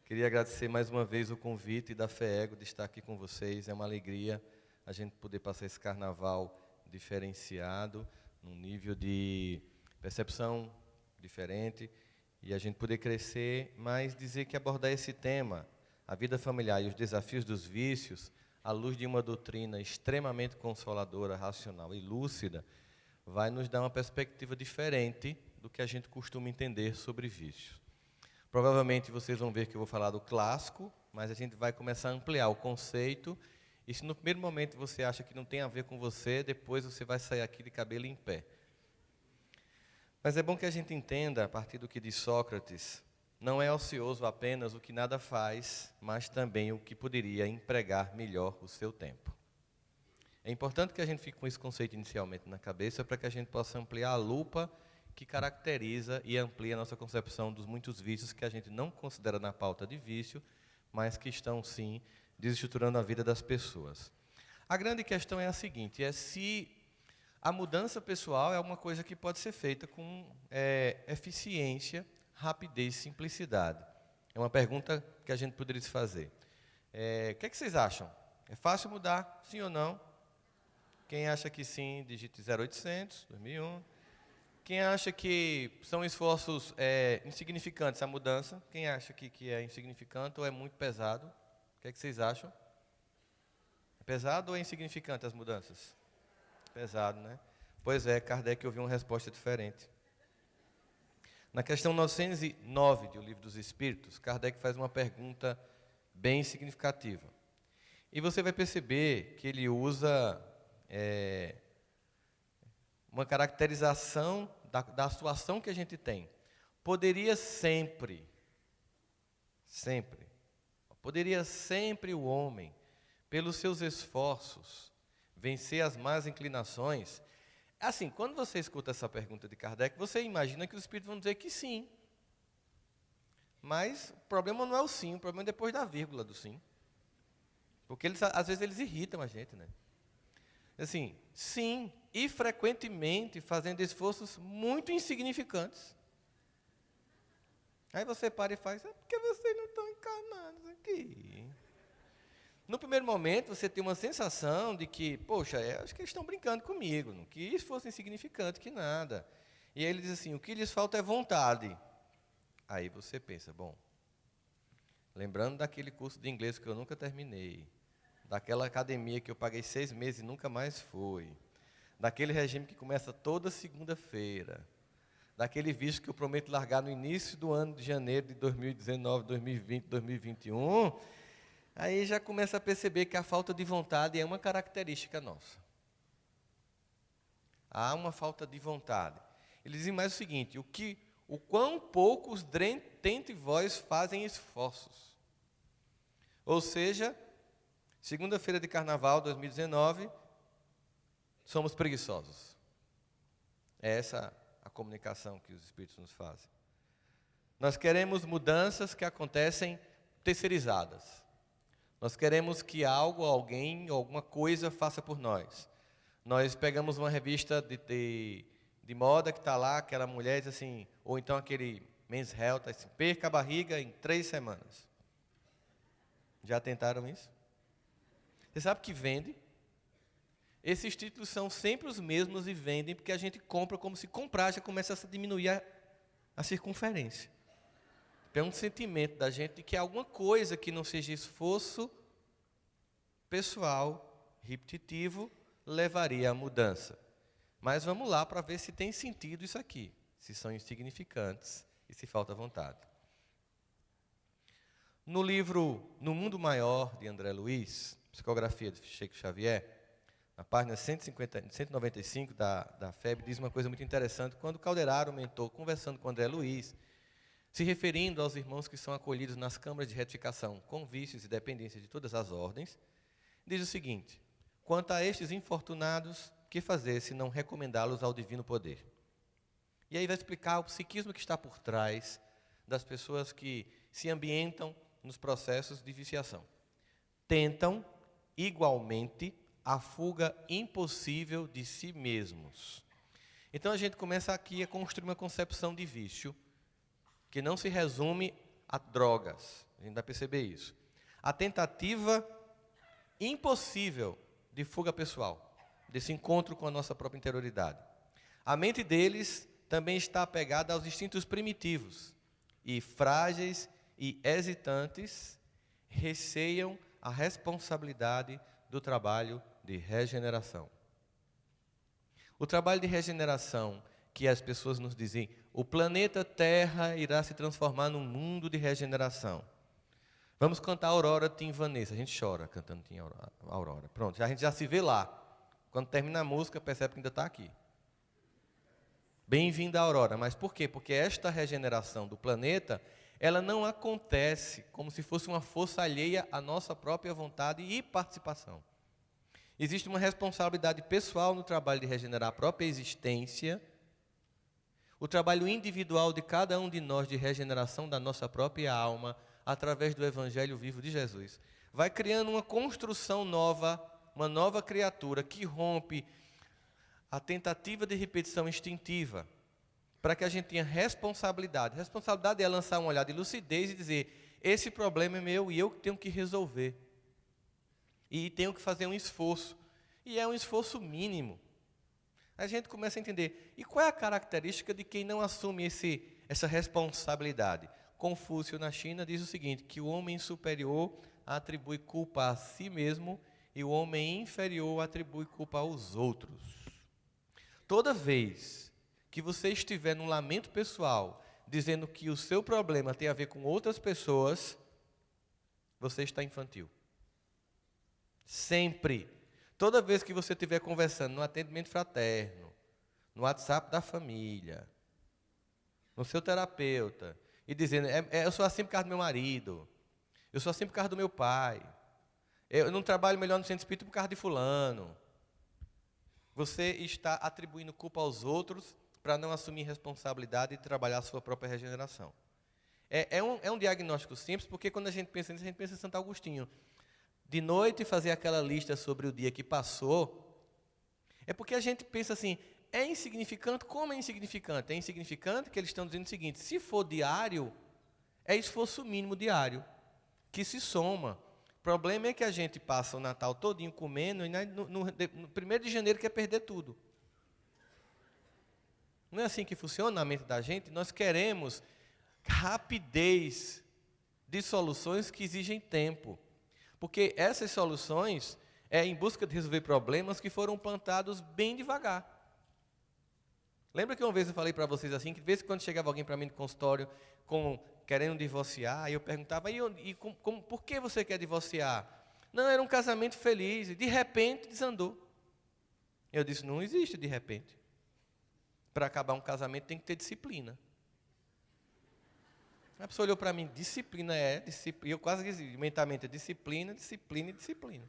Queria agradecer mais uma vez o convite da FEEGO de estar aqui com vocês. É uma alegria a gente poder passar esse carnaval diferenciado, num nível de percepção diferente, e a gente poder crescer, mas dizer que abordar esse tema, a vida familiar e os desafios dos vícios, à luz de uma doutrina extremamente consoladora, racional e lúcida, vai nos dar uma perspectiva diferente do que a gente costuma entender sobre vícios. Provavelmente vocês vão ver que eu vou falar do clássico, mas a gente vai começar a ampliar o conceito, e se no primeiro momento você acha que não tem a ver com você, depois você vai sair aqui de cabelo em pé. Mas é bom que a gente entenda, a partir do que diz Sócrates, não é ocioso apenas o que nada faz, mas também o que poderia empregar melhor o seu tempo. É importante que a gente fique com esse conceito inicialmente na cabeça, para que a gente possa ampliar a lupa que caracteriza e amplia a nossa concepção dos muitos vícios que a gente não considera na pauta de vício, mas que estão, sim, desestruturando a vida das pessoas. A grande questão é a seguinte, é se a mudança pessoal é uma coisa que pode ser feita com eficiência, rapidez e simplicidade. É uma pergunta que a gente poderia se fazer. O que é que vocês acham? É fácil mudar, sim ou não? Quem acha que sim, digite 0800, 2001. Quem acha que são esforços insignificantes a mudança? Quem acha que é insignificante ou é muito pesado? O que é que vocês acham? É pesado ou é insignificante as mudanças? Pesado, né? Pois é, Kardec ouviu uma resposta diferente. Na questão 909 do Livro dos Espíritos, Kardec faz uma pergunta bem significativa. E você vai perceber que ele usa uma caracterização da situação que a gente tem. Poderia sempre o homem, pelos seus esforços, vencer as más inclinações? Assim, quando você escuta essa pergunta de Kardec, você imagina que os espíritos vão dizer que sim. Mas o problema não é o sim, o problema é depois da vírgula do sim. Porque às vezes eles irritam a gente, né? Assim, sim, e frequentemente fazendo esforços muito insignificantes. Aí você para e faz, porque vocês não estão encarnados aqui. No primeiro momento, você tem uma sensação de que, poxa, acho que eles estão brincando comigo, não que isso fosse insignificante, que nada. E aí ele diz assim, o que lhes falta é vontade. Aí você pensa, bom, lembrando daquele curso de inglês que eu nunca terminei, daquela academia que eu paguei 6 meses e nunca mais fui, daquele regime que começa toda segunda-feira, daquele vício que eu prometo largar no início do ano de janeiro de 2019, 2020, 2021, aí já começa a perceber que a falta de vontade é uma característica nossa. Há uma falta de vontade. Eles dizem mais o seguinte, o quão pouco os dentre vós fazem esforços. Ou seja, segunda-feira de carnaval 2019, somos preguiçosos. É essa a comunicação que os espíritos nos fazem. Nós queremos mudanças que acontecem terceirizadas. Nós queremos que algo, alguém, alguma coisa faça por nós. Nós pegamos uma revista de moda que está lá, aquela mulher diz assim, ou então aquele Men's Health, assim, perca a barriga em 3 semanas. Já tentaram isso? Você sabe que vende? Esses títulos são sempre os mesmos e vendem porque a gente compra como se comprar já começa a diminuir a circunferência. É um sentimento da gente de que alguma coisa que não seja esforço pessoal, repetitivo, levaria à mudança. Mas vamos lá para ver se tem sentido isso aqui, se são insignificantes e se falta vontade. No livro No Mundo Maior, de André Luiz, psicografia de Chico Xavier, na página 195 da FEB, diz uma coisa muito interessante. Quando Calderaro, o mentor, conversando com André Luiz, se referindo aos irmãos que são acolhidos nas câmaras de retificação com vícios e dependências de todas as ordens, diz o seguinte, quanto a estes infortunados, que fazer se não recomendá-los ao divino poder? E aí vai explicar o psiquismo que está por trás das pessoas que se ambientam nos processos de viciação. Tentam, igualmente, a fuga impossível de si mesmos. Então a gente começa aqui a construir uma concepção de vício que não se resume a drogas, A gente vai perceber isso. A tentativa impossível de fuga pessoal, desse encontro com a nossa própria interioridade. A mente deles também está apegada aos instintos primitivos e frágeis e hesitantes receiam a responsabilidade do trabalho de regeneração. O trabalho de regeneração que as pessoas nos dizem, o planeta Terra irá se transformar num mundo de regeneração. Vamos cantar Aurora Tim Vanessa. A gente chora cantando Tim Aurora. Pronto, a gente já se vê lá. Quando termina a música, percebe que ainda está aqui. Bem-vinda, Aurora. Mas por quê? Porque esta regeneração do planeta, ela não acontece como se fosse uma força alheia à nossa própria vontade e participação. Existe uma responsabilidade pessoal no trabalho de regenerar a própria existência, o trabalho individual de cada um de nós de regeneração da nossa própria alma, através do Evangelho vivo de Jesus. Vai criando uma construção nova, uma nova criatura que rompe a tentativa de repetição instintiva, para que a gente tenha responsabilidade. Responsabilidade é lançar um olhar de lucidez e dizer, esse problema é meu e eu tenho que resolver. E tenho que fazer um esforço. E é um esforço mínimo. A gente começa a entender, e qual é a característica de quem não assume essa responsabilidade? Confúcio, na China, diz o seguinte, que o homem superior atribui culpa a si mesmo e o homem inferior atribui culpa aos outros. Toda vez que você estiver num lamento pessoal, dizendo que o seu problema tem a ver com outras pessoas, você está infantil. Sempre. Toda vez que você estiver conversando no atendimento fraterno, no WhatsApp da família, no seu terapeuta, e dizendo, eu sou assim por causa do meu marido, eu sou assim por causa do meu pai, eu não trabalho melhor no centro espírita por causa de fulano. Você está atribuindo culpa aos outros para não assumir responsabilidade e trabalhar a sua própria regeneração. É um diagnóstico simples, porque quando a gente pensa nisso, a gente pensa em Santo Agostinho. De noite fazer aquela lista sobre o dia que passou, é porque a gente pensa assim, é insignificante? Como é insignificante? É insignificante que eles estão dizendo o seguinte, se for diário, é esforço mínimo diário, que se soma. O problema é que a gente passa o Natal todinho comendo e no 1º de janeiro quer perder tudo. Não é assim que funciona na mente da gente? Nós queremos rapidez de soluções que exigem tempo. Porque essas soluções é em busca de resolver problemas que foram plantados bem devagar. Lembra que uma vez eu falei para vocês assim, que de vez em quando chegava alguém para mim no consultório querendo divorciar, e eu perguntava, por que você quer divorciar? Não, era um casamento feliz, e de repente desandou. Eu disse, não existe de repente. Para acabar um casamento tem que ter disciplina. A pessoa olhou para mim, disciplina disciplina. Eu quase disse, mentalmente, disciplina, disciplina e disciplina.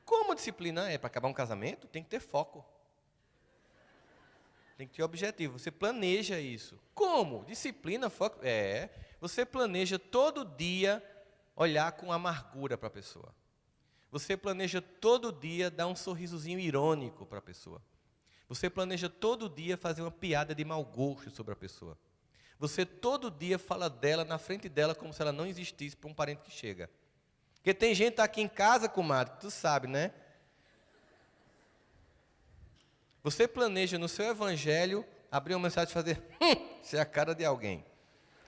Como disciplina é? Para acabar um casamento, tem que ter foco. Tem que ter objetivo. Você planeja isso. Como? Disciplina, foco. Você planeja todo dia olhar com amargura para a pessoa. Você planeja todo dia dar um sorrisozinho irônico para a pessoa. Você planeja todo dia fazer uma piada de mau gosto sobre a pessoa. Você todo dia fala dela, na frente dela, como se ela não existisse para um parente que chega. Porque tem gente que está aqui em casa, comadre, tu sabe, né? Você planeja no seu evangelho, abrir uma mensagem e fazer, isso é a cara de alguém.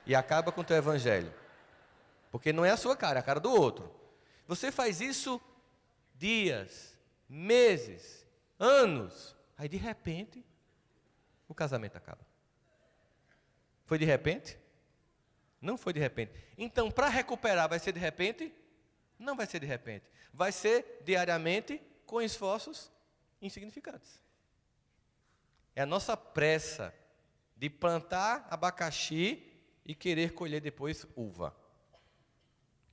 E acaba com o teu evangelho. Porque não é a sua cara, é a cara do outro. Você faz isso dias, meses, anos. Aí de repente, o casamento acaba. Foi de repente? Não foi de repente. Então, para recuperar, vai ser de repente? Não vai ser de repente. Vai ser diariamente com esforços insignificantes. É a nossa pressa de plantar abacaxi e querer colher depois uva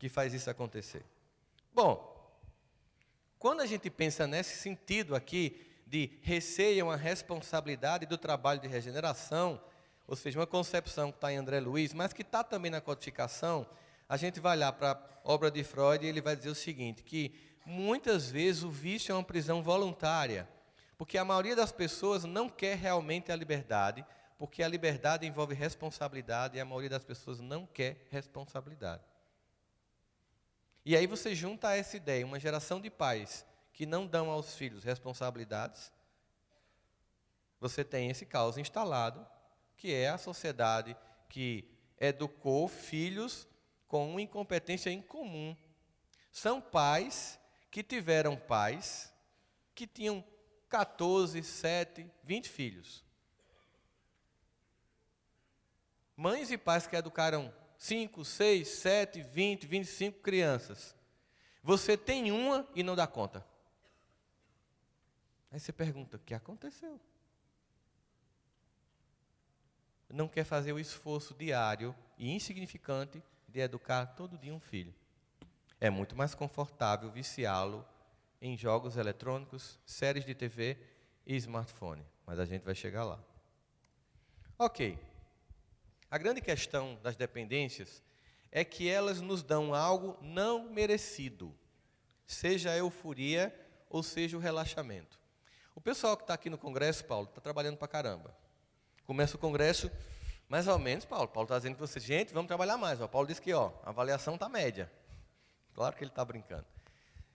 que faz isso acontecer. Bom, quando a gente pensa nesse sentido aqui de receiam a responsabilidade do trabalho de regeneração, ou seja, uma concepção que está em André Luiz, mas que está também na codificação, a gente vai lá para a obra de Freud e ele vai dizer o seguinte, que muitas vezes o vício é uma prisão voluntária, porque a maioria das pessoas não quer realmente a liberdade, porque a liberdade envolve responsabilidade e a maioria das pessoas não quer responsabilidade. E aí você junta a essa ideia, uma geração de pais que não dão aos filhos responsabilidades, você tem esse caos instalado, que é a sociedade que educou filhos com uma incompetência incomum. São pais que tiveram pais que tinham 14, 7, 20 filhos. Mães e pais que educaram 5, 6, 7, 20, 25 crianças. Você tem uma e não dá conta. Aí você pergunta, o que aconteceu? Não quer fazer o esforço diário e insignificante de educar todo dia um filho. É muito mais confortável viciá-lo em jogos eletrônicos, séries de TV e smartphone. Mas a gente vai chegar lá. Ok. A grande questão das dependências é que elas nos dão algo não merecido, seja a euforia ou seja o relaxamento. O pessoal que está aqui no congresso, Paulo, está trabalhando para caramba. Começa o congresso, mais ou menos, Paulo. Paulo está dizendo para você, gente, vamos trabalhar mais. O Paulo disse que a avaliação está média. Claro que ele está brincando.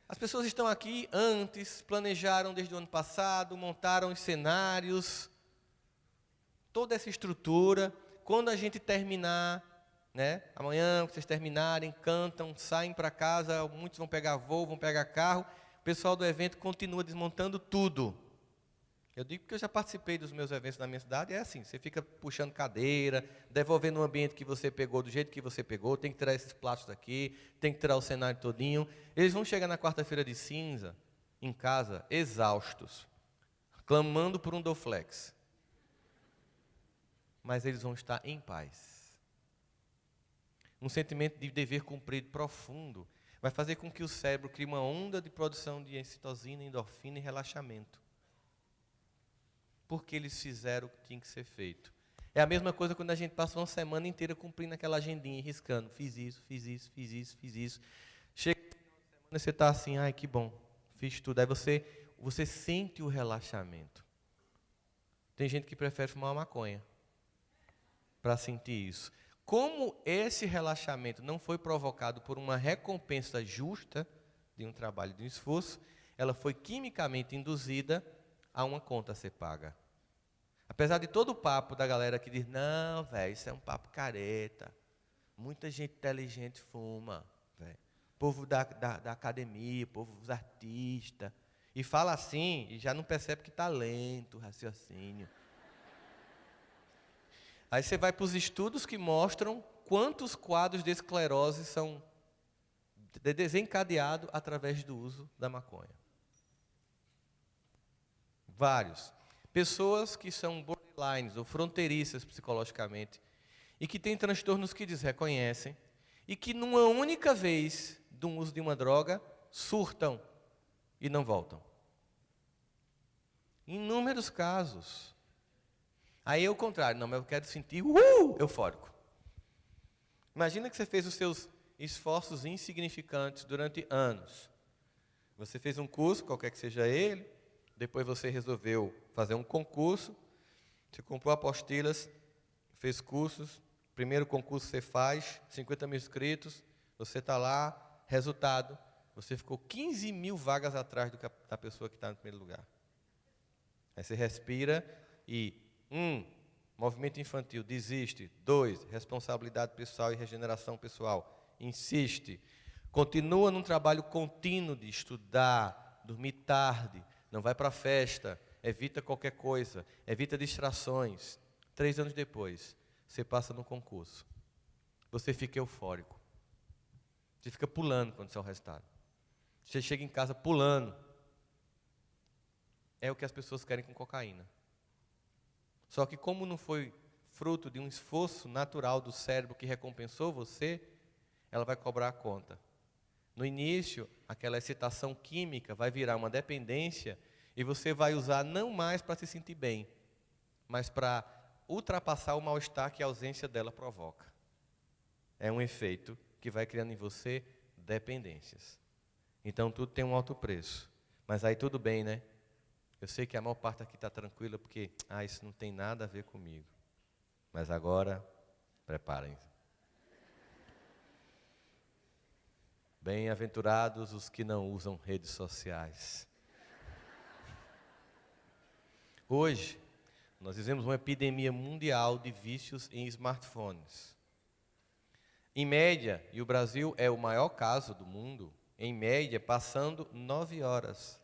As pessoas estão aqui antes, planejaram desde o ano passado, montaram os cenários, toda essa estrutura. Quando a gente terminar, amanhã, vocês terminarem, cantam, saem para casa, muitos vão pegar voo, vão pegar carro, o pessoal do evento continua desmontando tudo. Eu digo porque eu já participei dos meus eventos na minha cidade, é assim, você fica puxando cadeira, devolvendo o ambiente que você pegou, do jeito que você pegou, tem que tirar esses plásticos daqui, tem que tirar o cenário todinho. Eles vão chegar na quarta-feira de cinza, em casa, exaustos, clamando por um Dorflex. Mas eles vão estar em paz. Um sentimento de dever cumprido profundo vai fazer com que o cérebro crie uma onda de produção de excitocina, endorfina e relaxamento. Porque eles fizeram o que tinha que ser feito. É a mesma coisa quando a gente passa uma semana inteira cumprindo aquela agendinha e riscando. Fiz isso, fiz isso, fiz isso, fiz isso. Chega no final de semana e você está assim, ai que bom, fiz tudo. Aí você sente o relaxamento. Tem gente que prefere fumar uma maconha para sentir isso. Como esse relaxamento não foi provocado por uma recompensa justa de um trabalho, de um esforço, ela foi quimicamente induzida a uma conta a ser paga. Apesar de todo o papo da galera que diz, não, velho, isso é um papo careta. Muita gente inteligente fuma, velho. Povo da academia, povo dos artistas. E fala assim, e já não percebe que está lento o raciocínio. Aí você vai para os estudos que mostram quantos quadros de esclerose são desencadeados através do uso da maconha. Vários. Pessoas que são borderlines ou fronteiriças psicologicamente e que têm transtornos que desreconhecem e que numa única vez do uso de uma droga surtam e não voltam. Inúmeros casos. Aí é o contrário, não, mas eu quero sentir eufórico. Imagina que você fez os seus esforços insignificantes durante anos. Você fez um curso, qualquer que seja ele, depois você resolveu fazer um concurso, você comprou apostilas, fez cursos, primeiro concurso você faz, 50 mil inscritos, você está lá, resultado, você ficou 15 mil vagas atrás da pessoa que está no primeiro lugar. Aí você respira e, movimento infantil, desiste. 2, responsabilidade pessoal e regeneração pessoal, insiste. Continua num trabalho contínuo de estudar, dormir tarde, não vai para a festa, evita qualquer coisa, evita distrações. 3 anos depois, você passa no concurso. Você fica eufórico. Você fica pulando quando sai o resultado. Você chega em casa pulando. É o que as pessoas querem com cocaína. Só que como não foi fruto de um esforço natural do cérebro que recompensou você, ela vai cobrar a conta. No início, aquela excitação química vai virar uma dependência e você vai usar não mais para se sentir bem, mas para ultrapassar o mal-estar que a ausência dela provoca. É um efeito que vai criando em você dependências. Então, tudo tem um alto preço. Mas aí tudo bem, né? Eu sei que a maior parte aqui está tranquila porque, isso não tem nada a ver comigo. Mas agora, preparem-se. Bem-aventurados os que não usam redes sociais. Hoje, nós vivemos uma epidemia mundial de vícios em smartphones. Em média, e o Brasil é o maior caso do mundo, em média, passando 9 horas.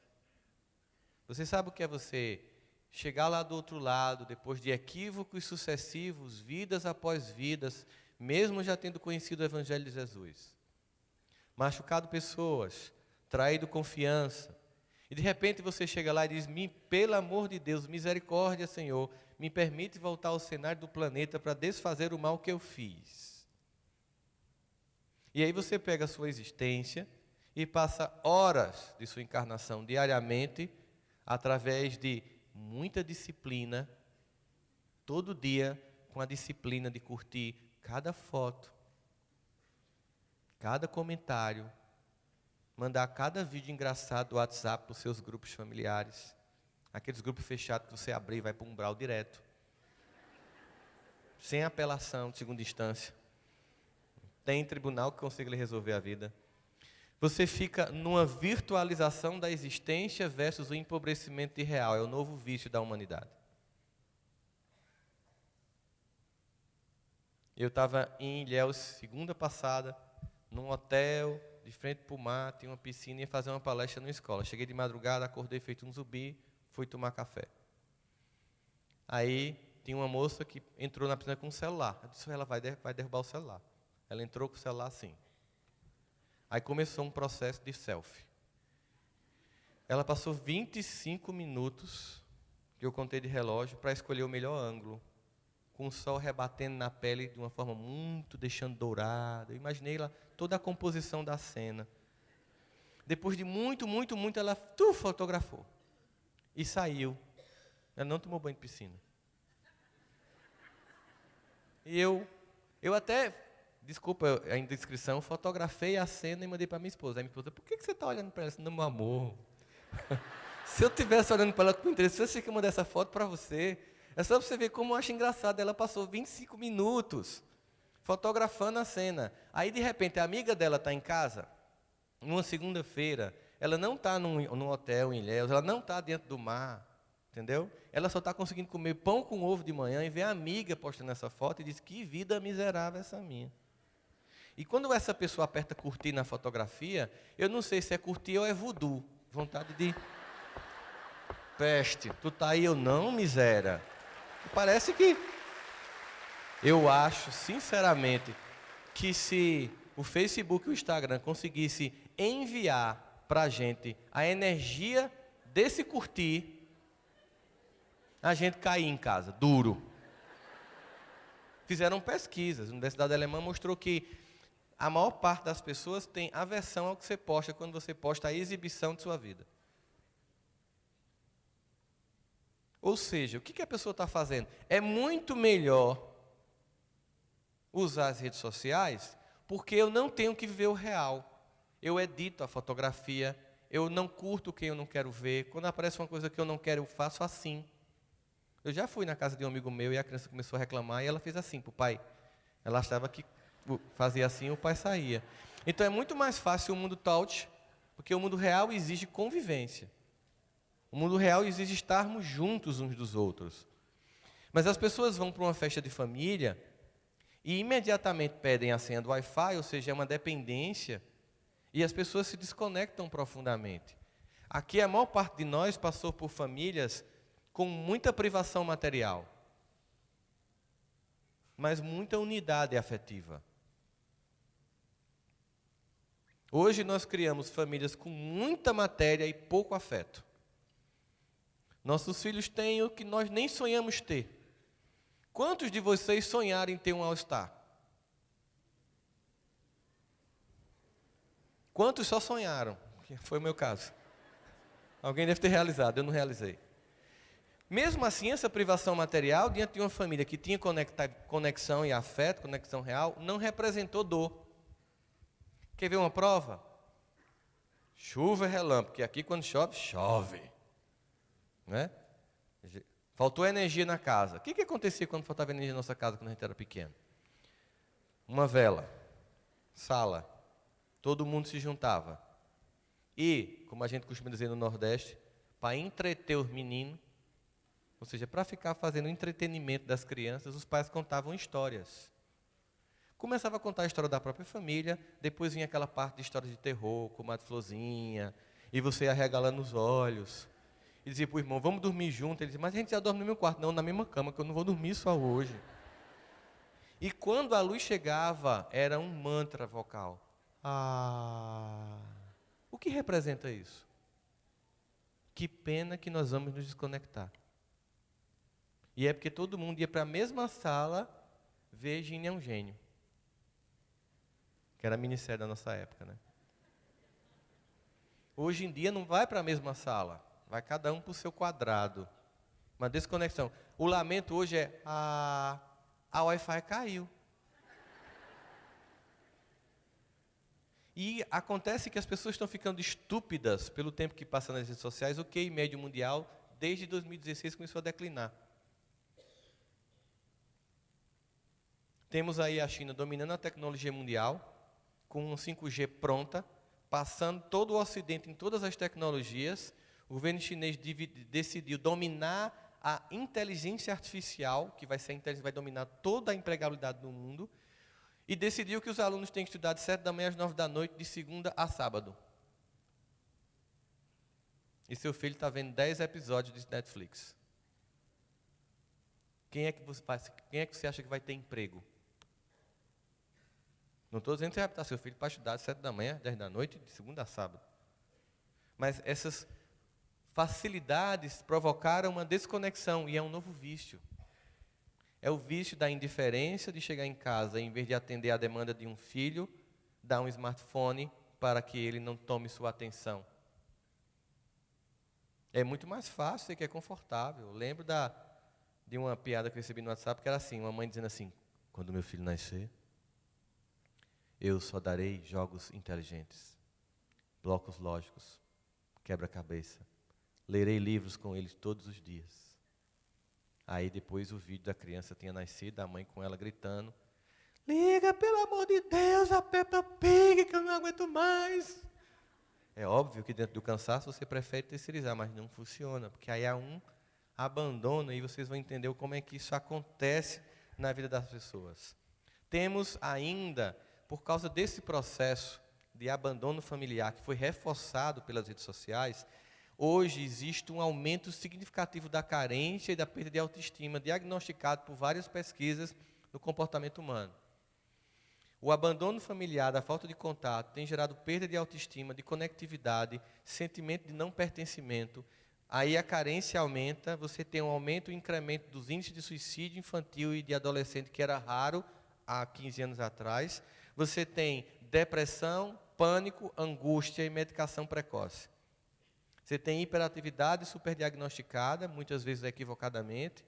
Você sabe o que é você chegar lá do outro lado, depois de equívocos sucessivos, vidas após vidas, mesmo já tendo conhecido o Evangelho de Jesus? Machucado pessoas, traído confiança. E de repente você chega lá e diz, pelo amor de Deus, misericórdia, Senhor, me permite voltar ao cenário do planeta para desfazer o mal que eu fiz. E aí você pega a sua existência e passa horas de sua encarnação diariamente, através de muita disciplina, todo dia com a disciplina de curtir cada foto, cada comentário, mandar cada vídeo engraçado do WhatsApp para os seus grupos familiares, aqueles grupos fechados que você abrir e vai para um umbral direto, sem apelação de segunda instância. Tem tribunal que consiga lhe resolver a vida. Você fica numa virtualização da existência versus o empobrecimento irreal. É o novo vício da humanidade. Eu estava em Ilhéus segunda passada, num hotel, de frente para o mar, tinha uma piscina e ia fazer uma palestra numa escola. Cheguei de madrugada, acordei feito um zumbi, fui tomar café. Aí tinha uma moça que entrou na piscina com um celular. Eu disse, ela vai derrubar o celular. Ela entrou com o celular assim. Aí começou um processo de selfie. Ela passou 25 minutos, que eu contei de relógio, para escolher o melhor ângulo, com o sol rebatendo na pele de uma forma muito, deixando dourada. Eu imaginei lá toda a composição da cena. Depois de muito, ela fotografou. E saiu. Ela não tomou banho de piscina. E eu até, desculpa a indiscrição, fotografei a cena e mandei para minha esposa. Aí minha esposa, por que você está olhando para ela assim? Não, meu amor. Se eu estivesse olhando para ela com interesse, eu sei que eu mandei essa foto para você. É só para você ver como eu acho engraçado. Ela passou 25 minutos fotografando a cena. Aí, de repente, a amiga dela está em casa, numa segunda-feira. Ela não está num hotel em Ilhéus, ela não está dentro do mar, entendeu? Ela só está conseguindo comer pão com ovo de manhã e vê a amiga postando essa foto e diz, que vida miserável essa minha. E quando essa pessoa aperta curtir na fotografia, eu não sei se é curtir ou é voodoo. Vontade de... Peste, tu tá aí, eu não, miséria. Parece que... Eu acho, sinceramente, que se o Facebook e o Instagram conseguisse enviar para a gente a energia desse curtir, a gente caía em casa, duro. Fizeram pesquisas, a Universidade Alemã mostrou que a maior parte das pessoas tem aversão ao que você posta quando você posta a exibição de sua vida. Ou seja, o que a pessoa está fazendo? É muito melhor usar as redes sociais, porque eu não tenho que viver o real. Eu edito a fotografia, eu não curto o que eu não quero ver. Quando aparece uma coisa que eu não quero, eu faço assim. Eu já fui na casa de um amigo meu e a criança começou a reclamar e ela fez assim para o pai. Ela achava que fazia assim e o pai saía. Então é muito mais fácil o mundo touch, porque o mundo real exige convivência. O mundo real exige estarmos juntos uns dos outros. Mas as pessoas vão para uma festa de família e imediatamente pedem a senha do Wi-Fi, ou seja, é uma dependência, e as pessoas se desconectam profundamente. Aqui a maior parte de nós passou por famílias com muita privação material, mas muita unidade afetiva. Hoje nós criamos famílias com muita matéria e pouco afeto. Nossos filhos têm o que nós nem sonhamos ter. Quantos de vocês sonharam em ter um All-Star? Quantos só sonharam? Que foi o meu caso. Alguém deve ter realizado, eu não realizei. Mesmo assim, essa privação material, diante de uma família que tinha conexão e afeto, conexão real, não representou dor. Quer ver uma prova? Chuva e relâmpago, porque aqui quando chove, chove. Né? Faltou energia na casa. O que acontecia quando faltava energia na nossa casa quando a gente era pequeno? Uma vela, sala, todo mundo se juntava. E, como a gente costuma dizer no Nordeste, para entreter os meninos, ou seja, para ficar fazendo o entretenimento das crianças, os pais contavam histórias. Começava a contar a história da própria família, depois vinha aquela parte de história de terror, com Madre Florzinha, e você ia arregalando os olhos. E dizia para o irmão, vamos dormir junto. Ele dizia, mas a gente já dorme no meu quarto. Não, na mesma cama, que eu não vou dormir só hoje. E quando a luz chegava, era um mantra vocal. Ah. O que representa isso? Que pena que nós vamos nos desconectar. E é porque todo mundo ia para a mesma sala ver Gine é um Gênio. Que era ministério da nossa época, né? Hoje em dia não vai para a mesma sala. Vai cada um para o seu quadrado. Uma desconexão. O lamento hoje é, a Wi-Fi caiu. E acontece que as pessoas estão ficando estúpidas pelo tempo que passa nas redes sociais. O QI médio mundial, desde 2016, começou a declinar. Temos aí a China dominando a tecnologia mundial, com um 5G pronta, passando todo o Ocidente em todas as tecnologias. O governo chinês decidiu dominar a inteligência artificial, que vai ser a inteligência, vai dominar toda a empregabilidade do mundo, e decidiu que os alunos têm que estudar de 7 da manhã às 9 da noite, de segunda a sábado. E seu filho está vendo 10 episódios de Netflix. Quem é que você acha que vai ter emprego? Não estou dizendo que você vai botar seu filho para estudar de 7 da manhã às 10 da noite, de segunda a sábado. Mas essas facilidades provocaram uma desconexão e é um novo vício. É o vício da indiferença de chegar em casa, em vez de atender a demanda de um filho, dar um smartphone para que ele não tome sua atenção. É muito mais fácil e que é confortável. Eu lembro de uma piada que eu recebi no WhatsApp, que era assim, uma mãe dizendo assim, quando meu filho nascer, eu só darei jogos inteligentes, blocos lógicos, quebra-cabeça. Lerei livros com ele todos os dias. Aí depois o vídeo da criança tinha nascido, a mãe com ela gritando, liga pelo amor de Deus a Peppa Pig que eu não aguento mais. É óbvio que dentro do cansaço você prefere terceirizar, mas não funciona, porque aí há um abandono e vocês vão entender como é que isso acontece na vida das pessoas. Temos ainda, por causa desse processo de abandono familiar que foi reforçado pelas redes sociais, hoje existe um aumento significativo da carência e da perda de autoestima, diagnosticado por várias pesquisas no comportamento humano. O abandono familiar, a falta de contato, tem gerado perda de autoestima, de conectividade, sentimento de não pertencimento. Aí a carência aumenta, você tem um aumento e incremento dos índices de suicídio infantil e de adolescente, que era raro há 15 anos atrás. Você tem depressão, pânico, angústia e medicação precoce. Você tem hiperatividade superdiagnosticada, muitas vezes equivocadamente.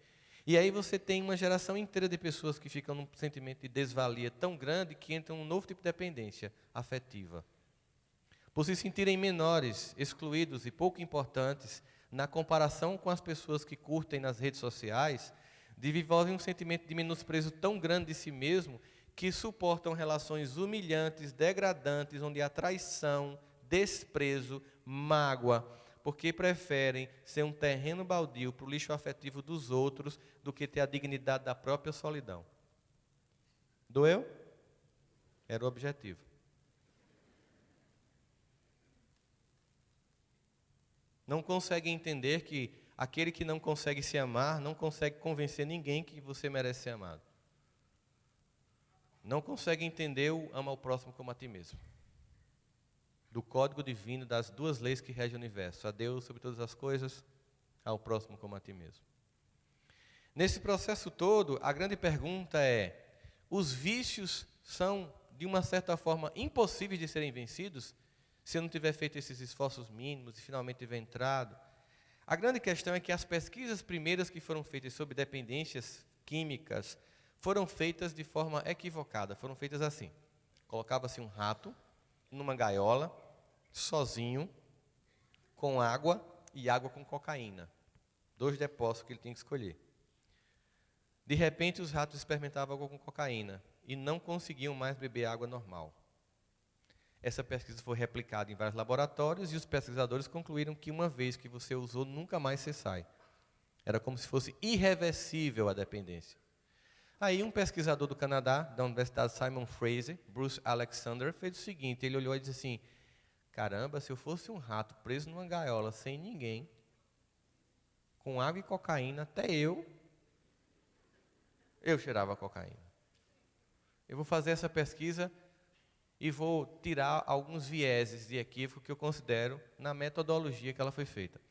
E aí você tem uma geração inteira de pessoas que ficam num sentimento de desvalia tão grande que entram num novo tipo de dependência afetiva. Por se sentirem menores, excluídos e pouco importantes, na comparação com as pessoas que curtem nas redes sociais, desenvolvem um sentimento de menosprezo tão grande de si mesmo que suportam relações humilhantes, degradantes, onde há traição, desprezo, mágoa, porque preferem ser um terreno baldio para o lixo afetivo dos outros do que ter a dignidade da própria solidão. Doeu? Era o objetivo. Não conseguem entender que aquele que não consegue se amar, não consegue convencer ninguém que você merece ser amado. Não consegue entender o ama ao próximo como a ti mesmo. Do código divino das duas leis que regem o universo, a Deus sobre todas as coisas, ao próximo como a ti mesmo. Nesse processo todo, a grande pergunta é, os vícios são, de uma certa forma, impossíveis de serem vencidos, se eu não tiver feito esses esforços mínimos e finalmente tiver entrado? A grande questão é que as pesquisas primeiras que foram feitas sobre dependências químicas foram feitas de forma equivocada, foram feitas assim. Colocava-se um rato numa gaiola, sozinho, com água e água com cocaína. 2 depósitos que ele tinha que escolher. De repente, os ratos experimentavam água com cocaína e não conseguiam mais beber água normal. Essa pesquisa foi replicada em vários laboratórios e os pesquisadores concluíram que uma vez que você usou, nunca mais você sai. Era como se fosse irreversível a dependência. Aí um pesquisador do Canadá, da Universidade Simon Fraser, Bruce Alexander, fez o seguinte, ele olhou e disse assim, caramba, se eu fosse um rato preso numa gaiola sem ninguém, com água e cocaína, até eu cheirava cocaína. Eu vou fazer essa pesquisa e vou tirar alguns vieses de equívoco que eu considero na metodologia que ela foi feita.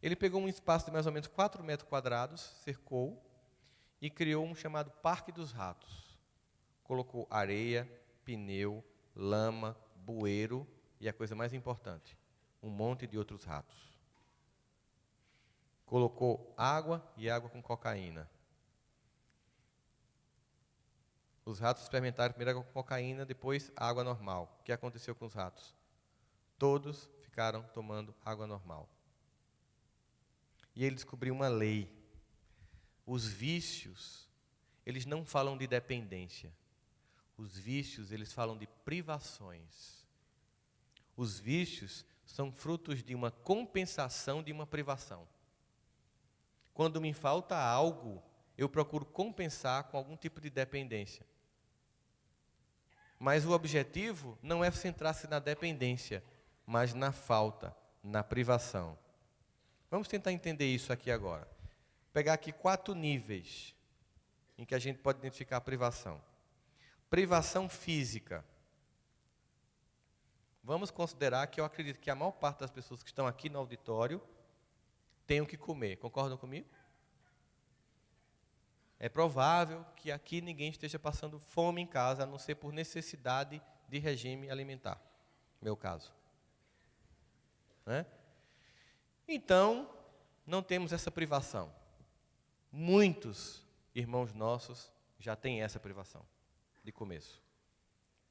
Ele pegou um espaço de mais ou menos 4 metros quadrados, cercou e criou um chamado Parque dos Ratos. Colocou areia, pneu, lama, bueiro e a coisa mais importante, um monte de outros ratos. Colocou água e água com cocaína. Os ratos experimentaram primeiro água com cocaína, depois água normal. O que aconteceu com os ratos? Todos ficaram tomando água normal. E ele descobriu uma lei. Os vícios, eles não falam de dependência. Os vícios, eles falam de privações. Os vícios são frutos de uma compensação de uma privação. Quando me falta algo, eu procuro compensar com algum tipo de dependência. Mas o objetivo não é centrar-se na dependência, mas na falta, na privação. Vamos tentar entender isso aqui agora. Pegar aqui 4 níveis em que a gente pode identificar a privação. Privação física. Vamos considerar que eu acredito que a maior parte das pessoas que estão aqui no auditório tem o que comer. Concordam comigo? É provável que aqui ninguém esteja passando fome em casa, a não ser por necessidade de regime alimentar. Meu caso. Né? Então, não temos essa privação. Muitos irmãos nossos já têm essa privação de começo.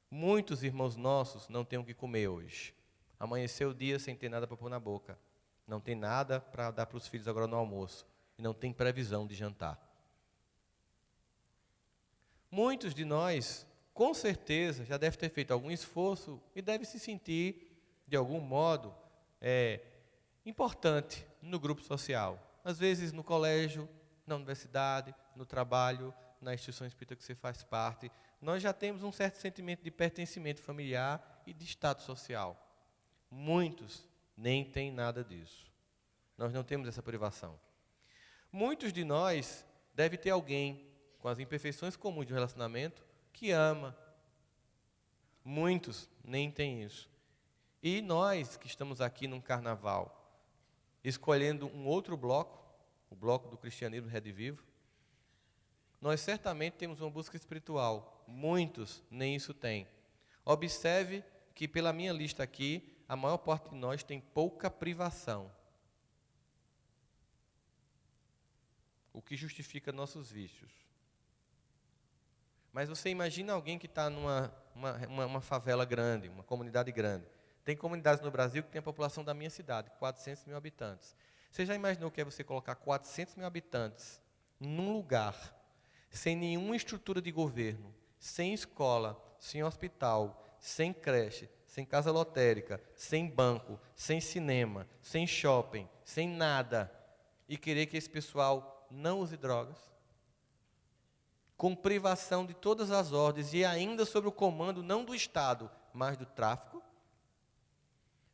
Muitos irmãos nossos não têm o que comer hoje. Amanheceu o dia sem ter nada para pôr na boca. Não tem nada para dar para os filhos agora no almoço. E não tem previsão de jantar. Muitos de nós, com certeza, já devem ter feito algum esforço e devem se sentir, de algum modo, importante no grupo social. Às vezes no colégio, na universidade, no trabalho, na instituição espírita que você faz parte. Nós já temos um certo sentimento de pertencimento familiar e de status social. Muitos nem têm nada disso. Nós não temos essa privação. Muitos de nós devem ter alguém com as imperfeições comuns de um relacionamento que ama. Muitos nem têm isso. E nós que estamos aqui num carnaval, escolhendo um outro bloco, o bloco do cristianismo redivivo, nós certamente temos uma busca espiritual. Muitos nem isso têm. Observe que pela minha lista aqui, a maior parte de nós tem pouca privação. O que justifica nossos vícios. Mas você imagina alguém que está numa favela grande, uma comunidade grande. Tem comunidades no Brasil que tem a população da minha cidade, 400 mil habitantes. Você já imaginou o que é você colocar 400 mil habitantes num lugar, sem nenhuma estrutura de governo, sem escola, sem hospital, sem creche, sem casa lotérica, sem banco, sem cinema, sem shopping, sem nada, e querer que esse pessoal não use drogas? Com privação de todas as ordens e ainda sob o comando não do Estado, mas do tráfico?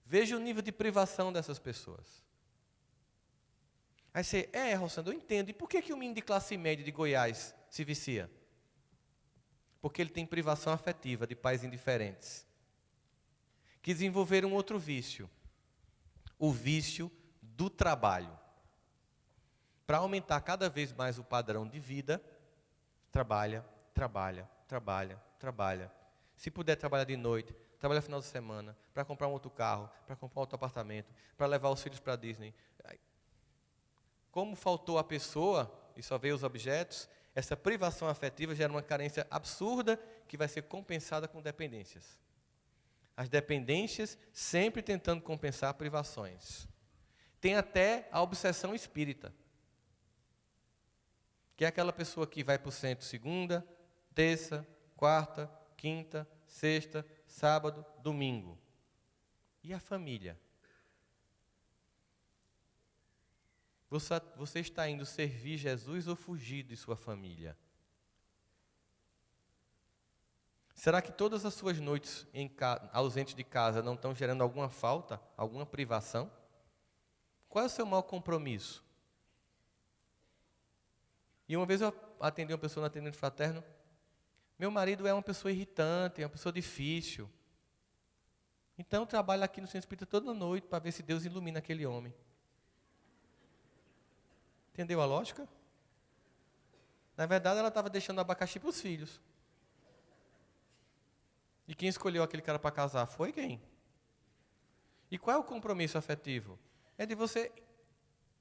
Veja o nível de privação dessas pessoas. Aí você, Rossandro, eu entendo. E por que o menino de classe média de Goiás se vicia? Porque ele tem privação afetiva de pais indiferentes. Que desenvolveram outro vício. O vício do trabalho. Para aumentar cada vez mais o padrão de vida, trabalha. Se puder trabalhar de noite, trabalha final de semana, para comprar um outro carro, para comprar um outro apartamento, para levar os filhos para a Disney. Como faltou a pessoa, e só veio os objetos, essa privação afetiva gera uma carência absurda que vai ser compensada com dependências. As dependências sempre tentando compensar privações. Tem até a obsessão espírita. que é aquela pessoa que vai para o centro segunda, terça, quarta, quinta, sexta, sábado, domingo. E a família? Você está indo servir Jesus ou fugir de sua família? Será que todas as suas noites ausentes de casa não estão gerando alguma falta, alguma privação? Qual é o seu maior compromisso? E uma vez eu atendi uma pessoa no atendimento fraterno. Meu marido é uma pessoa irritante, é uma pessoa difícil. Então eu trabalho aqui no Centro Espírita toda noite para ver se Deus ilumina aquele homem. Entendeu a lógica? Na verdade, ela estava deixando abacaxi para os filhos. E quem escolheu aquele cara para casar foi quem? E qual é o compromisso afetivo? É de você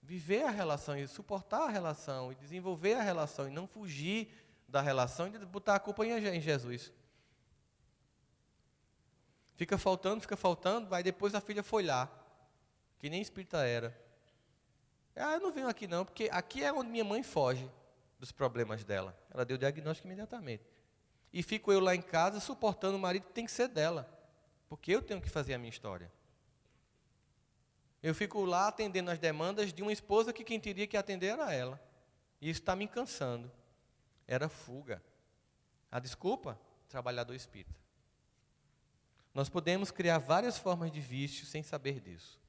viver a relação e suportar a relação e desenvolver a relação e não fugir da relação e de botar a culpa em Jesus. Fica faltando, aí depois a filha foi lá, que nem espírita era. Eu não venho aqui não, porque aqui é onde minha mãe foge dos problemas dela. Ela deu o diagnóstico imediatamente. E fico eu lá em casa suportando o marido que tem que ser dela, porque eu tenho que fazer a minha história. Eu fico lá atendendo as demandas de uma esposa que quem teria que atender era ela. E isso está me cansando. Era fuga. A desculpa? Trabalhador espírita. Nós podemos criar várias formas de vício sem saber disso.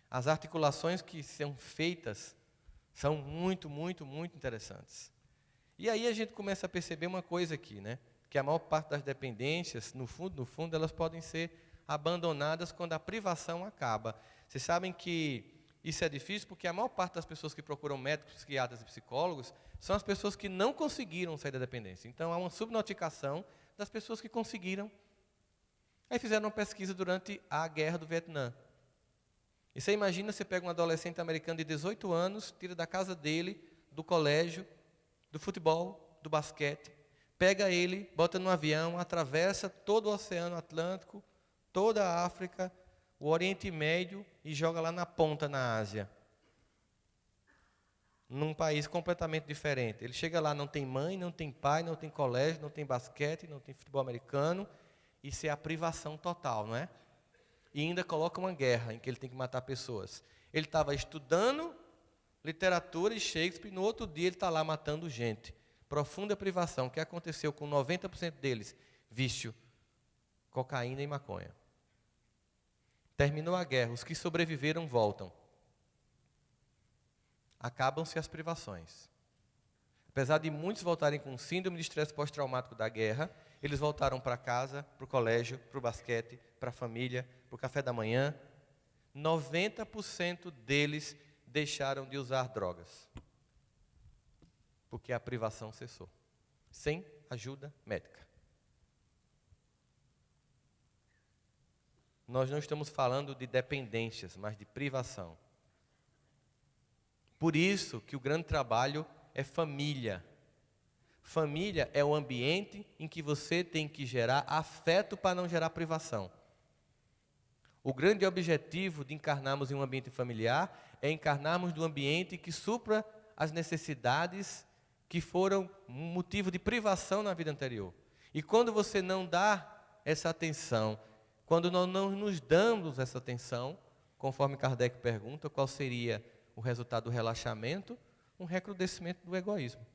As articulações que são feitas são muito, muito, muito interessantes. E aí a gente começa a perceber uma coisa aqui, né? Que a maior parte das dependências, no fundo, elas podem ser abandonadas quando a privação acaba. Vocês sabem que isso é difícil porque a maior parte das pessoas que procuram médicos, psiquiatras e psicólogos são as pessoas que não conseguiram sair da dependência. Então, há uma subnotificação das pessoas que conseguiram. Aí fizeram uma pesquisa durante a guerra do Vietnã. E você imagina, você pega um adolescente americano de 18 anos, tira da casa dele, do colégio, do futebol, do basquete, pega ele, bota no avião, atravessa todo o Oceano Atlântico, toda a África, o Oriente Médio e joga lá na ponta, na Ásia. Num país completamente diferente. Ele chega lá, não tem mãe, não tem pai, não tem colégio, não tem basquete, não tem futebol americano. Isso é a privação total, não é? E ainda coloca uma guerra em que ele tem que matar pessoas. Ele estava estudando literatura e Shakespeare, no outro dia ele está lá matando gente. Profunda privação. O que aconteceu com 90% deles? Vício, cocaína e maconha. Terminou a guerra, os que sobreviveram voltam. Acabam-se as privações. Apesar de muitos voltarem com síndrome de estresse pós-traumático da guerra, eles voltaram para casa, para o colégio, para o basquete, para a família, para o café da manhã. 90% deles deixaram de usar drogas. Porque a privação cessou. Sem ajuda médica. Nós não estamos falando de dependências, mas de privação. Por isso que o grande trabalho é família. Família é o ambiente em que você tem que gerar afeto para não gerar privação. O grande objetivo de encarnarmos em um ambiente familiar é encarnarmos no ambiente que supra as necessidades que foram motivo de privação na vida anterior. E quando você não dá essa atenção, quando nós não nos damos essa atenção, conforme Kardec pergunta, qual seria o resultado do relaxamento? Um recrudescimento do egoísmo.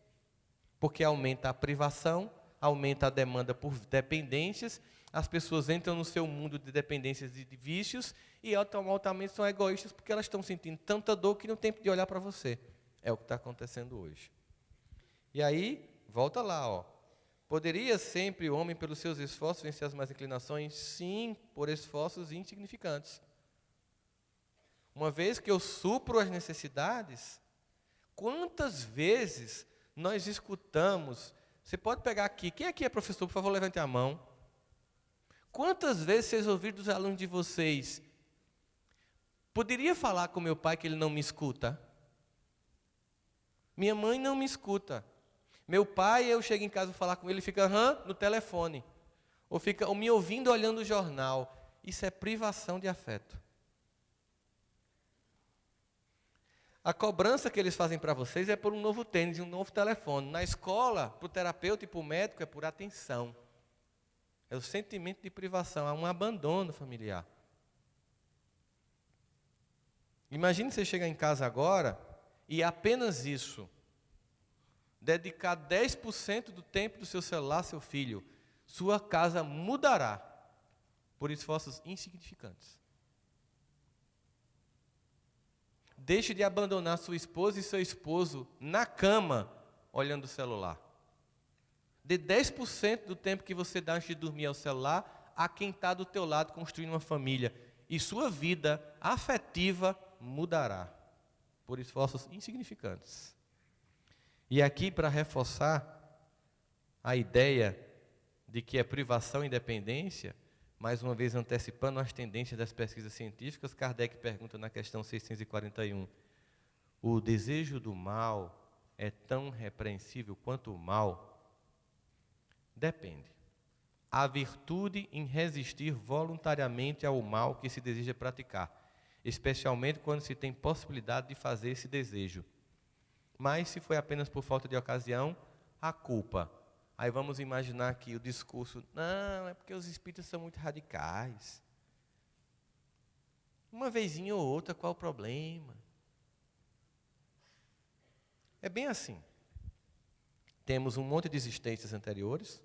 Porque aumenta a privação, aumenta a demanda por dependências, as pessoas entram no seu mundo de dependências e de vícios e automaticamente são egoístas porque elas estão sentindo tanta dor que não tem tempo de olhar para você. É o que está acontecendo hoje. E aí, volta lá, ó. Poderia sempre o homem, pelos seus esforços, vencer as más inclinações? Sim, por esforços insignificantes. Uma vez que eu supro as necessidades, quantas vezes nós escutamos, você pode pegar aqui, quem aqui é professor, por favor, levante a mão. Quantas vezes vocês ouviram dos alunos de vocês, poderia falar com meu pai que ele não me escuta? Minha mãe não me escuta. Meu pai, eu chego em casa e falar com ele, ele fica no telefone. Ou fica me ouvindo olhando o jornal. Isso é privação de afeto. A cobrança que eles fazem para vocês é por um novo tênis e um novo telefone. Na escola, para o terapeuta e para o médico, é por atenção. É o sentimento de privação, é um abandono familiar. Imagine você chegar em casa agora e apenas isso, dedicar 10% do tempo do seu celular ao seu filho. Sua casa mudará por esforços insignificantes. Deixe de abandonar sua esposa e seu esposo na cama, olhando o celular. Dê 10% do tempo que você dá antes de dormir ao celular a quem está do teu lado construindo uma família. E sua vida afetiva mudará por esforços insignificantes. E aqui, para reforçar a ideia de que é privação e independência, mais uma vez antecipando as tendências das pesquisas científicas, Kardec pergunta na questão 641, o desejo do mal é tão repreensível quanto o mal? Depende. Há virtude em resistir voluntariamente ao mal que se deseja praticar, especialmente quando se tem possibilidade de fazer esse desejo. Mas se foi apenas por falta de ocasião, a culpa. Aí vamos imaginar que o discurso, não, é porque os espíritos são muito radicais. Uma vezinha ou outra, qual o problema? É bem assim. Temos um monte de existências anteriores,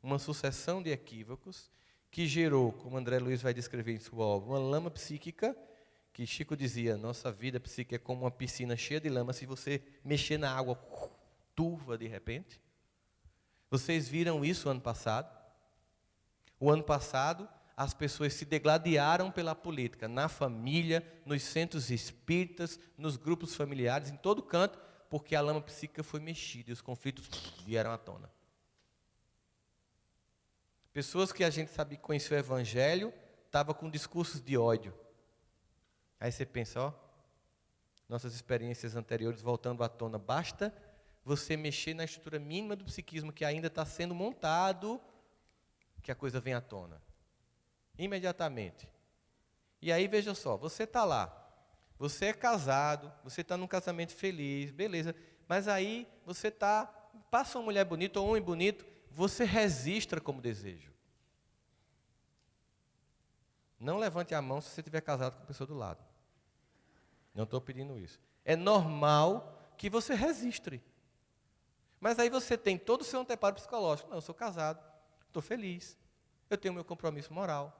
uma sucessão de equívocos, que gerou, como André Luiz vai descrever em sua obra, uma lama psíquica, que Chico dizia, nossa vida psíquica é como uma piscina cheia de lama, se você mexer na água, turva de repente. Vocês viram isso ano passado? O ano passado, as pessoas se degladiaram pela política, na família, nos centros espíritas, nos grupos familiares, em todo canto, porque a lama psíquica foi mexida e os conflitos vieram à tona. Pessoas que a gente sabia que conheciam o Evangelho, estavam com discursos de ódio. Aí você pensa, ó, nossas experiências anteriores voltando à tona, basta você mexer na estrutura mínima do psiquismo que ainda está sendo montado, que a coisa vem à tona. Imediatamente. E aí, veja só, você está lá, você é casado, você está num casamento feliz, beleza, mas aí você passa uma mulher bonita ou um homem bonito, você registra como desejo. Não levante a mão se você estiver casado com a pessoa do lado. Não estou pedindo isso. É normal que você registre. Mas aí você tem todo o seu anteparo psicológico. Não, eu sou casado, estou feliz, eu tenho meu compromisso moral.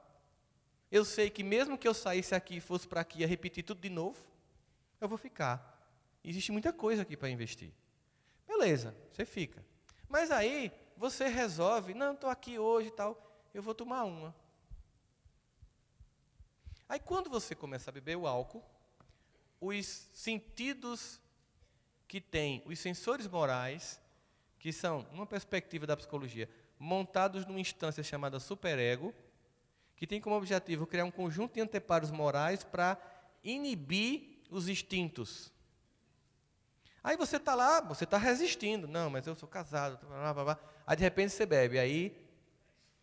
Eu sei que mesmo que eu saísse aqui e fosse para aqui e repetir tudo de novo, eu vou ficar. Existe muita coisa aqui para investir. Beleza, você fica. Mas aí você resolve, não, estou aqui hoje e tal, eu vou tomar uma. Aí quando você começa a beber o álcool, os sentidos que tem, os sensores morais, que são, numa perspectiva da psicologia, montados numa instância chamada superego, que tem como objetivo criar um conjunto de anteparos morais para inibir os instintos. Aí você está lá, você está resistindo. Não, mas eu sou casado. Blá, blá, blá. Aí de repente você bebe. Aí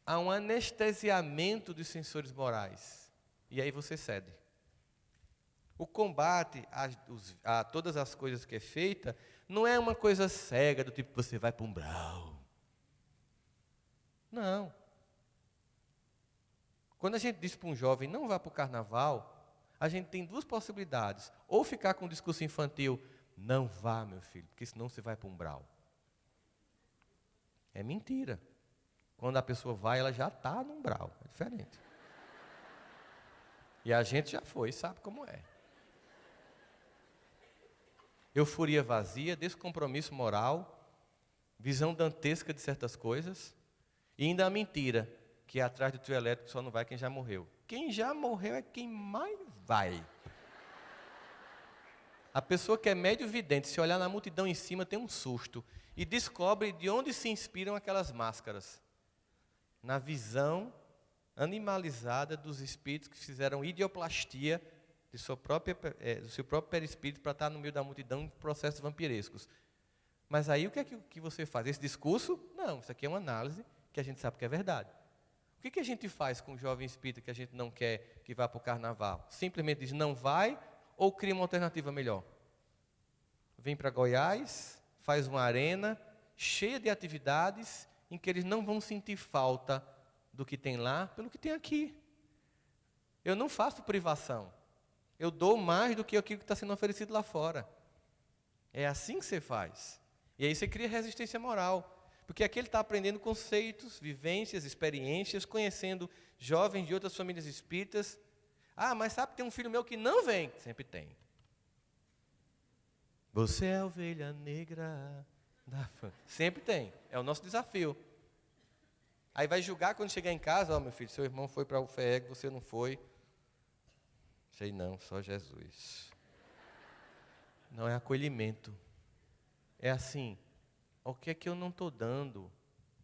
há um anestesiamento dos sensores morais. E aí você cede. O combate a todas as coisas que é feita não é uma coisa cega, do tipo você vai para um umbral. Não. Quando a gente diz para um jovem não vá para o carnaval, a gente tem duas possibilidades. Ou ficar com um discurso infantil, não vá, meu filho, porque senão você vai para um umbral. É mentira. Quando a pessoa vai, ela já está no umbral. É diferente. E a gente já foi, sabe como é. Euforia vazia, descompromisso moral, visão dantesca de certas coisas, e ainda a mentira, que é atrás do trio elétrico só não vai quem já morreu. Quem já morreu é quem mais vai. A pessoa que é médio vidente, se olhar na multidão em cima, tem um susto, e descobre de onde se inspiram aquelas máscaras. Na visão animalizada dos espíritos que fizeram idioplastia do seu próprio perispírito para estar no meio da multidão em processos vampirescos. Mas aí o que é que você faz? Esse discurso? Não, isso aqui é uma análise que a gente sabe que é verdade. O que a gente faz com o jovem espírita que a gente não quer que vá para o carnaval? Simplesmente diz não vai ou cria uma alternativa melhor? vem para Goiás, faz uma arena cheia de atividades em que eles não vão sentir falta do que tem lá pelo que tem aqui. Eu não faço privação. Eu dou mais do que aquilo que está sendo oferecido lá fora. É assim que você faz. E aí você cria resistência moral. Porque aqui ele está aprendendo conceitos, vivências, experiências, conhecendo jovens de outras famílias espíritas. Ah, mas sabe que tem um filho meu que não vem? Sempre tem. Você é a ovelha negra da fã. Sempre tem. É o nosso desafio. Aí vai julgar quando chegar em casa, ó, meu filho, seu irmão foi para o FEG, você não foi. Sei não, só Jesus. Não é acolhimento. É assim, o que é que eu não estou dando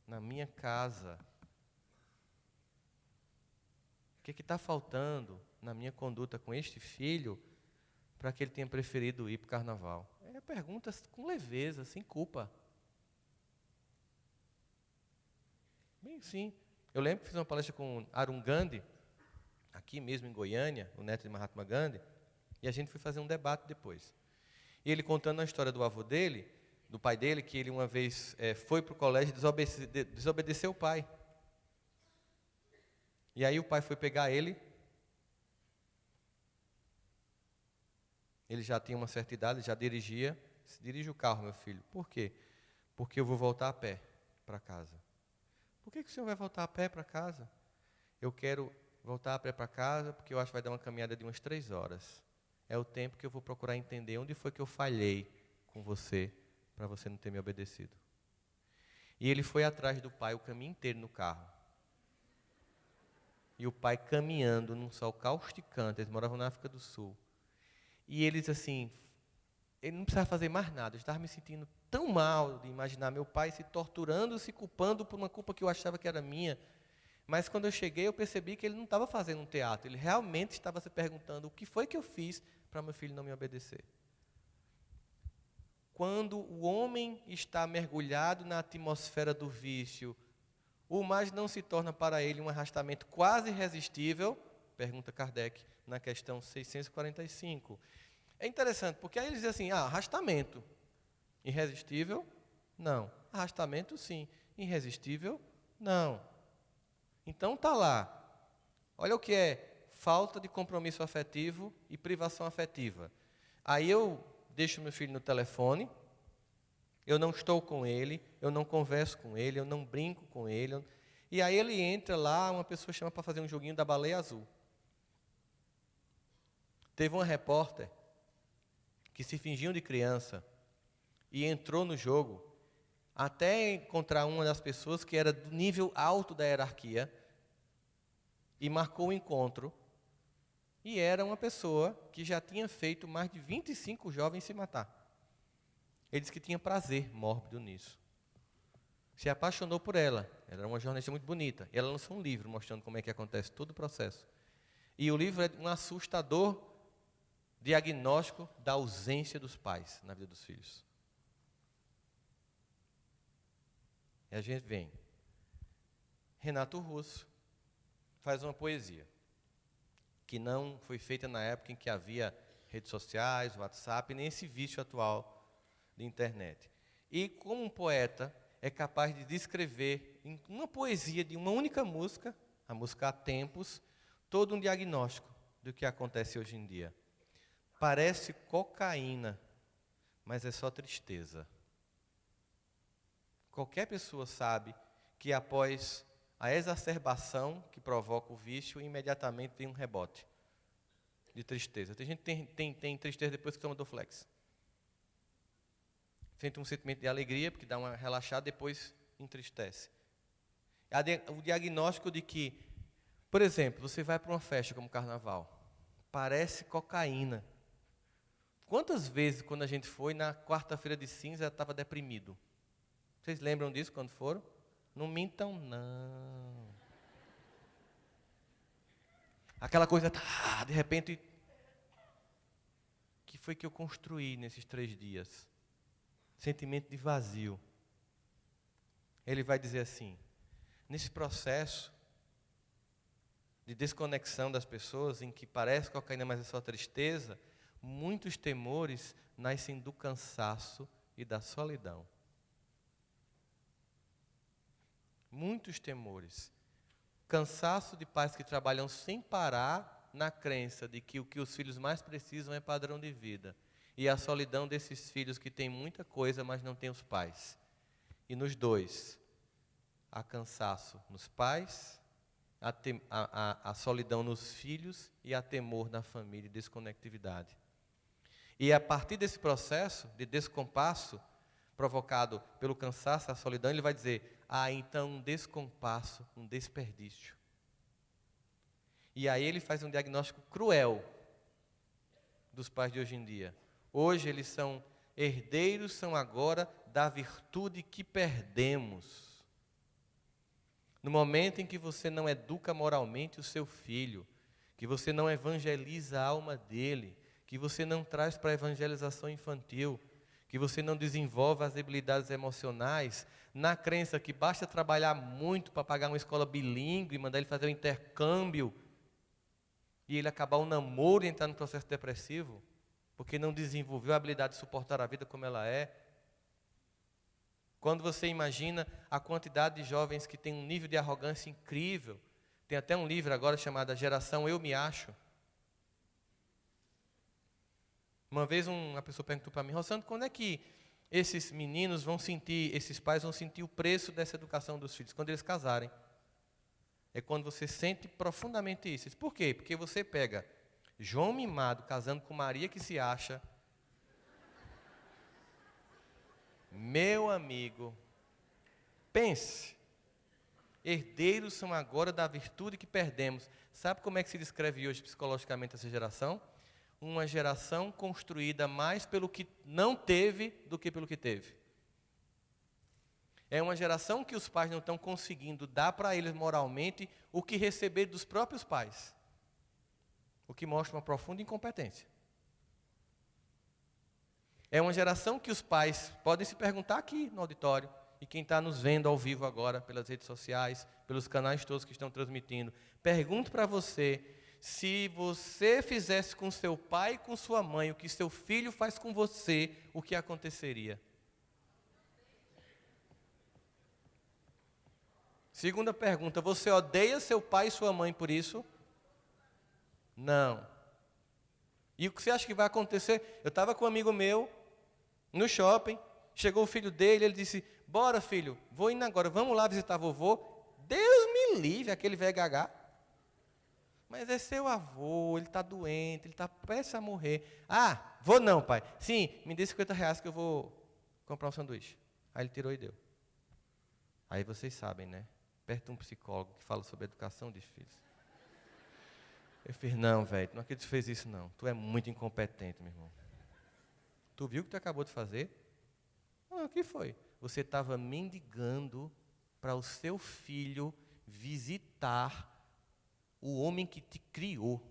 na minha casa? O que é que está faltando na minha conduta com este filho para que ele tenha preferido ir para o carnaval? É perguntas com leveza, sem culpa. Bem, sim. Eu lembro que fiz uma palestra com Arun Gandhi, aqui mesmo em Goiânia, o neto de Mahatma Gandhi, e a gente foi fazer um debate depois. E ele contando a história do avô dele, do pai dele, que ele uma vez foi para o colégio e desobedeceu o pai. E aí o pai foi pegar ele. Ele já tinha uma certa idade, já dirigia. Se dirige o carro, meu filho. Por quê? Porque eu vou voltar a pé para casa. Por que o senhor vai voltar a pé para casa? Eu quero voltar a pé para casa porque eu acho que vai dar uma caminhada de umas 3 horas. É o tempo que eu vou procurar entender onde foi que eu falhei com você, para você não ter me obedecido. E ele foi atrás do pai o caminho inteiro no carro. E o pai caminhando num sol causticante, eles moravam na África do Sul. E eles assim, ele não precisava fazer mais nada, eu estava me sentindo tão mal de imaginar meu pai se torturando, se culpando por uma culpa que eu achava que era minha. Mas quando eu cheguei, eu percebi que ele não estava fazendo um teatro, ele realmente estava se perguntando o que foi que eu fiz para meu filho não me obedecer. Quando o homem está mergulhado na atmosfera do vício, o mais não se torna para ele um arrastamento quase irresistível? Pergunta Kardec na questão 645. É interessante, porque aí ele diz assim, arrastamento. Irresistível? Não. Arrastamento, sim. Irresistível? Não. Então está lá. Olha o que é falta de compromisso afetivo e privação afetiva. Aí eu deixo meu filho no telefone, eu não estou com ele, eu não converso com ele, eu não brinco com ele. E aí ele entra lá, uma pessoa chama para fazer um joguinho da baleia azul. Teve uma repórter que se fingiu de criança e entrou no jogo até encontrar uma das pessoas que era do nível alto da hierarquia e marcou o encontro. E era uma pessoa que já tinha feito mais de 25 jovens se matar. Ele disse que tinha prazer mórbido nisso. Se apaixonou por ela. Ela era uma jornalista muito bonita. E ela lançou um livro mostrando como é que acontece todo o processo. E o livro é um assustador diagnóstico da ausência dos pais na vida dos filhos. E a gente vem. Renato Russo faz uma poesia que não foi feita na época em que havia redes sociais, WhatsApp, nem esse vício atual de internet. E como um poeta é capaz de descrever em uma poesia de uma única música, a música Há Tempos, todo um diagnóstico do que acontece hoje em dia. Parece cocaína, mas é só tristeza. Qualquer pessoa sabe que após a exacerbação que provoca o vício, imediatamente vem um rebote de tristeza. Tem gente que tem tristeza depois que toma Dorflex. Sente um sentimento de alegria, porque dá uma relaxada, depois entristece. O diagnóstico de que, por exemplo, você vai para uma festa como carnaval, parece cocaína. Quantas vezes, quando a gente foi, na quarta-feira de cinza, estava deprimido? Vocês lembram disso quando foram? Não mintam, não. Aquela coisa, de repente, que foi que eu construí nesses 3 dias? Sentimento de vazio. Ele vai dizer assim, nesse processo de desconexão das pessoas, em que parece cocaína, mas é só tristeza, muitos temores nascem do cansaço e da solidão. Muitos temores. Cansaço de pais que trabalham sem parar na crença de que o que os filhos mais precisam é padrão de vida. E a solidão desses filhos que têm muita coisa, mas não têm os pais. E nos dois, há cansaço nos pais, a solidão nos filhos e há temor na família e desconectividade. E a partir desse processo de descompasso, provocado pelo cansaço, a solidão, ele vai dizer, então um descompasso, um desperdício. E aí ele faz um diagnóstico cruel dos pais de hoje em dia. Hoje eles são herdeiros, são agora da virtude que perdemos. No momento em que você não educa moralmente o seu filho, que você não evangeliza a alma dele, que você não traz para a evangelização infantil, que você não desenvolve as habilidades emocionais, na crença que basta trabalhar muito para pagar uma escola bilíngue, mandar ele fazer um intercâmbio, e ele acabar um namoro e entrar no processo depressivo, porque não desenvolveu a habilidade de suportar a vida como ela é. Quando você imagina a quantidade de jovens que têm um nível de arrogância incrível, tem até um livro agora chamado A Geração Eu Me Acho. Uma vez uma pessoa perguntou para mim, Rossandro, quando é que esses meninos vão sentir, esses pais vão sentir o preço dessa educação dos filhos? Quando eles casarem. É quando você sente profundamente isso. Por quê? Porque você pega João mimado casando com Maria que se acha. Meu amigo, pense. Herdeiros são agora da virtude que perdemos. Sabe como é que se descreve hoje psicologicamente essa geração? Uma geração construída mais pelo que não teve do que pelo que teve. É uma geração que os pais não estão conseguindo dar para eles moralmente o que receber dos próprios pais. O que mostra uma profunda incompetência. É uma geração que os pais podem se perguntar aqui no auditório, e quem está nos vendo ao vivo agora, pelas redes sociais, pelos canais todos que estão transmitindo, pergunto para você, se você fizesse com seu pai e com sua mãe o que seu filho faz com você, o que aconteceria? Segunda pergunta, você odeia seu pai e sua mãe por isso? Não. E o que você acha que vai acontecer? Eu estava com um amigo meu, no shopping, chegou o filho dele, ele disse, bora filho, vou indo agora, vamos lá visitar vovô. Deus me livre, aquele velho gagá. Mas é seu avô, ele está doente, ele está prestes a morrer. Vou não, pai. Sim, me dê R$50 que eu vou comprar um sanduíche. Aí ele tirou e deu. Aí vocês sabem, né? Perto de um psicólogo que fala sobre educação de filhos. Eu fiz, não, velho, não acredito que tu fez isso não. Tu é muito incompetente, meu irmão. Tu viu o que tu acabou de fazer? O que foi? Você estava mendigando para o seu filho visitar o homem que te criou.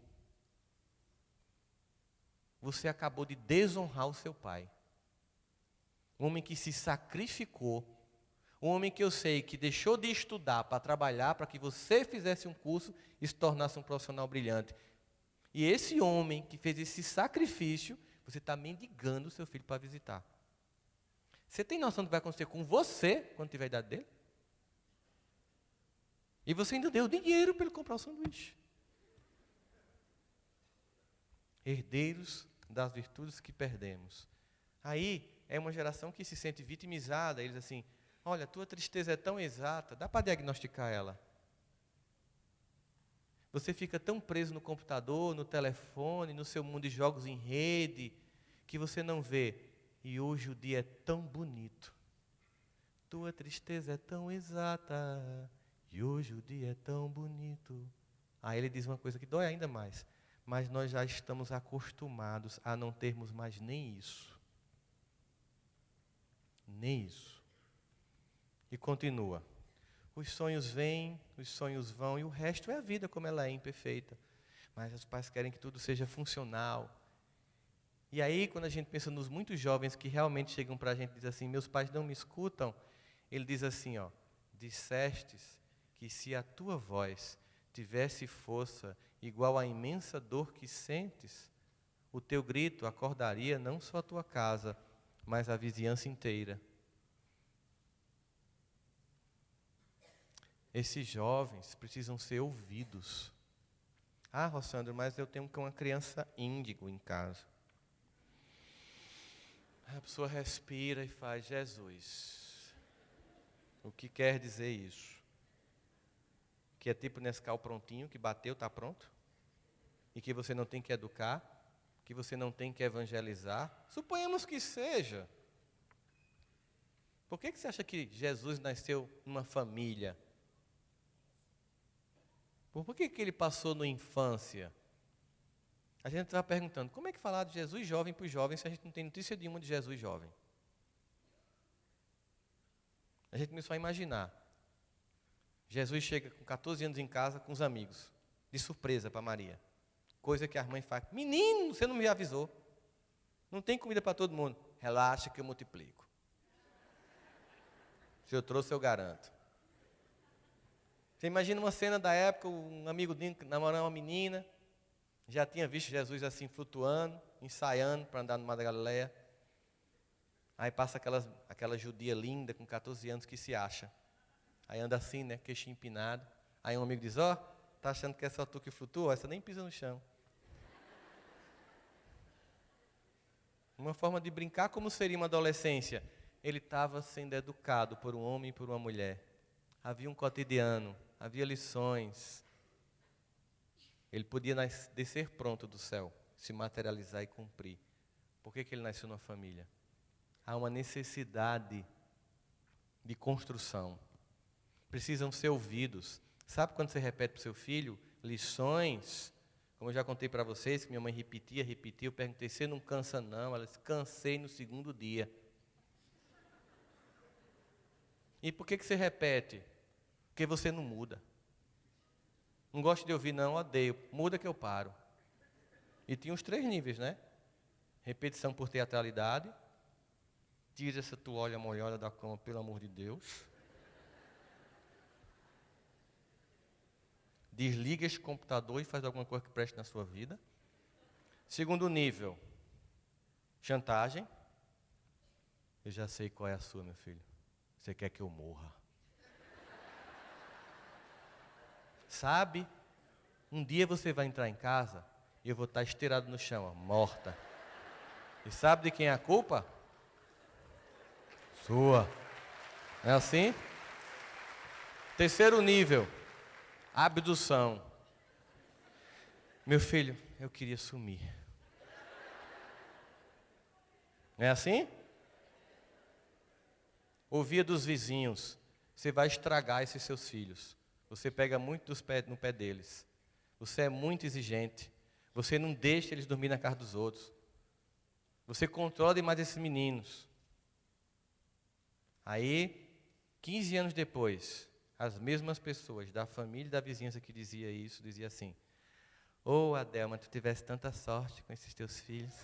Você acabou de desonrar o seu pai. Um homem que se sacrificou. Um homem que eu sei que deixou de estudar para trabalhar, para que você fizesse um curso e se tornasse um profissional brilhante. E esse homem que fez esse sacrifício, você está mendigando o seu filho para visitar. Você tem noção do que vai acontecer com você quando tiver a idade dele? E você ainda deu dinheiro para ele comprar o sanduíche. Herdeiros das virtudes que perdemos. Aí é uma geração que se sente vitimizada. Eles assim, olha, tua tristeza é tão exata, dá para diagnosticar ela. Você fica tão preso no computador, no telefone, no seu mundo de jogos em rede, que você não vê. E hoje o dia é tão bonito. Tua tristeza é tão exata. E hoje o dia é tão bonito. Aí ele diz uma coisa que dói ainda mais. Mas nós já estamos acostumados a não termos mais nem isso. Nem isso. E continua. Os sonhos vêm, os sonhos vão, e o resto é a vida como ela é, imperfeita. Mas os pais querem que tudo seja funcional. E aí, quando a gente pensa nos muitos jovens que realmente chegam para a gente e dizem assim, meus pais não me escutam, ele diz assim, dissestes que se a tua voz tivesse força igual à imensa dor que sentes, o teu grito acordaria não só a tua casa, mas a vizinhança inteira. Esses jovens precisam ser ouvidos. Ah, Rossandro, mas eu tenho uma criança índigo em casa. A pessoa respira e faz: Jesus, o que quer dizer isso? Que é tipo Nescau prontinho, que bateu, está pronto? E que você não tem que educar? Que você não tem que evangelizar? Suponhamos que seja. Por que você acha que Jesus nasceu numa família? Por que ele passou na infância? A gente estava perguntando, como é que falar de Jesus jovem para os jovens se a gente não tem notícia nenhuma de Jesus jovem? A gente começou a imaginar. Jesus chega com 14 anos em casa com os amigos, de surpresa para Maria. Coisa que a mãe faz: menino, você não me avisou. Não tem comida para todo mundo. Relaxa que eu multiplico. Se eu trouxe, eu garanto. Você imagina uma cena da época, um amigo dele namorando uma menina, já tinha visto Jesus assim flutuando, ensaiando para andar no mar da Galileia. Aí passa aquela judia linda com 14 anos que se acha. Aí anda assim, né, queixinho empinado. Aí um amigo diz: ó, tá achando que é só tu que flutua? Essa nem pisa no chão. Uma forma de brincar, como seria uma adolescência? Ele estava sendo educado por um homem e por uma mulher. Havia um cotidiano, havia lições. Ele podia descer pronto do céu, se materializar e cumprir. Por que ele nasceu numa família? Há uma necessidade de construção. Precisam ser ouvidos. Sabe quando você repete para o seu filho lições? Como eu já contei para vocês, que minha mãe repetia, eu perguntei: você não cansa não? Ela disse: cansei no segundo dia. E por que você repete? Porque você não muda. Não gosto de ouvir não, odeio. Muda que eu paro. E tinha os 3 níveis, né? Repetição por teatralidade. Tira essa toalha molhada da cama, pelo amor de Deus. Desliga esse computador e faz alguma coisa que preste na sua vida. Segundo nível, chantagem. Eu já sei qual é a sua, meu filho. Você quer que eu morra. Sabe? Um dia você vai entrar em casa e eu vou estar estirado no chão, ó, morta. E sabe de quem é a culpa? Sua. É assim? Terceiro nível, abdução. Meu filho, eu queria sumir. É assim? Ouvia dos vizinhos: você vai estragar esses seus filhos. Você pega muito no pé deles. Você é muito exigente. Você não deixa eles dormir na casa dos outros. Você controla demais esses meninos. Aí, 15 anos depois, as mesmas pessoas da família e da vizinhança que dizia isso, dizia assim: ô Adelma, tu tivesse tanta sorte com esses teus filhos.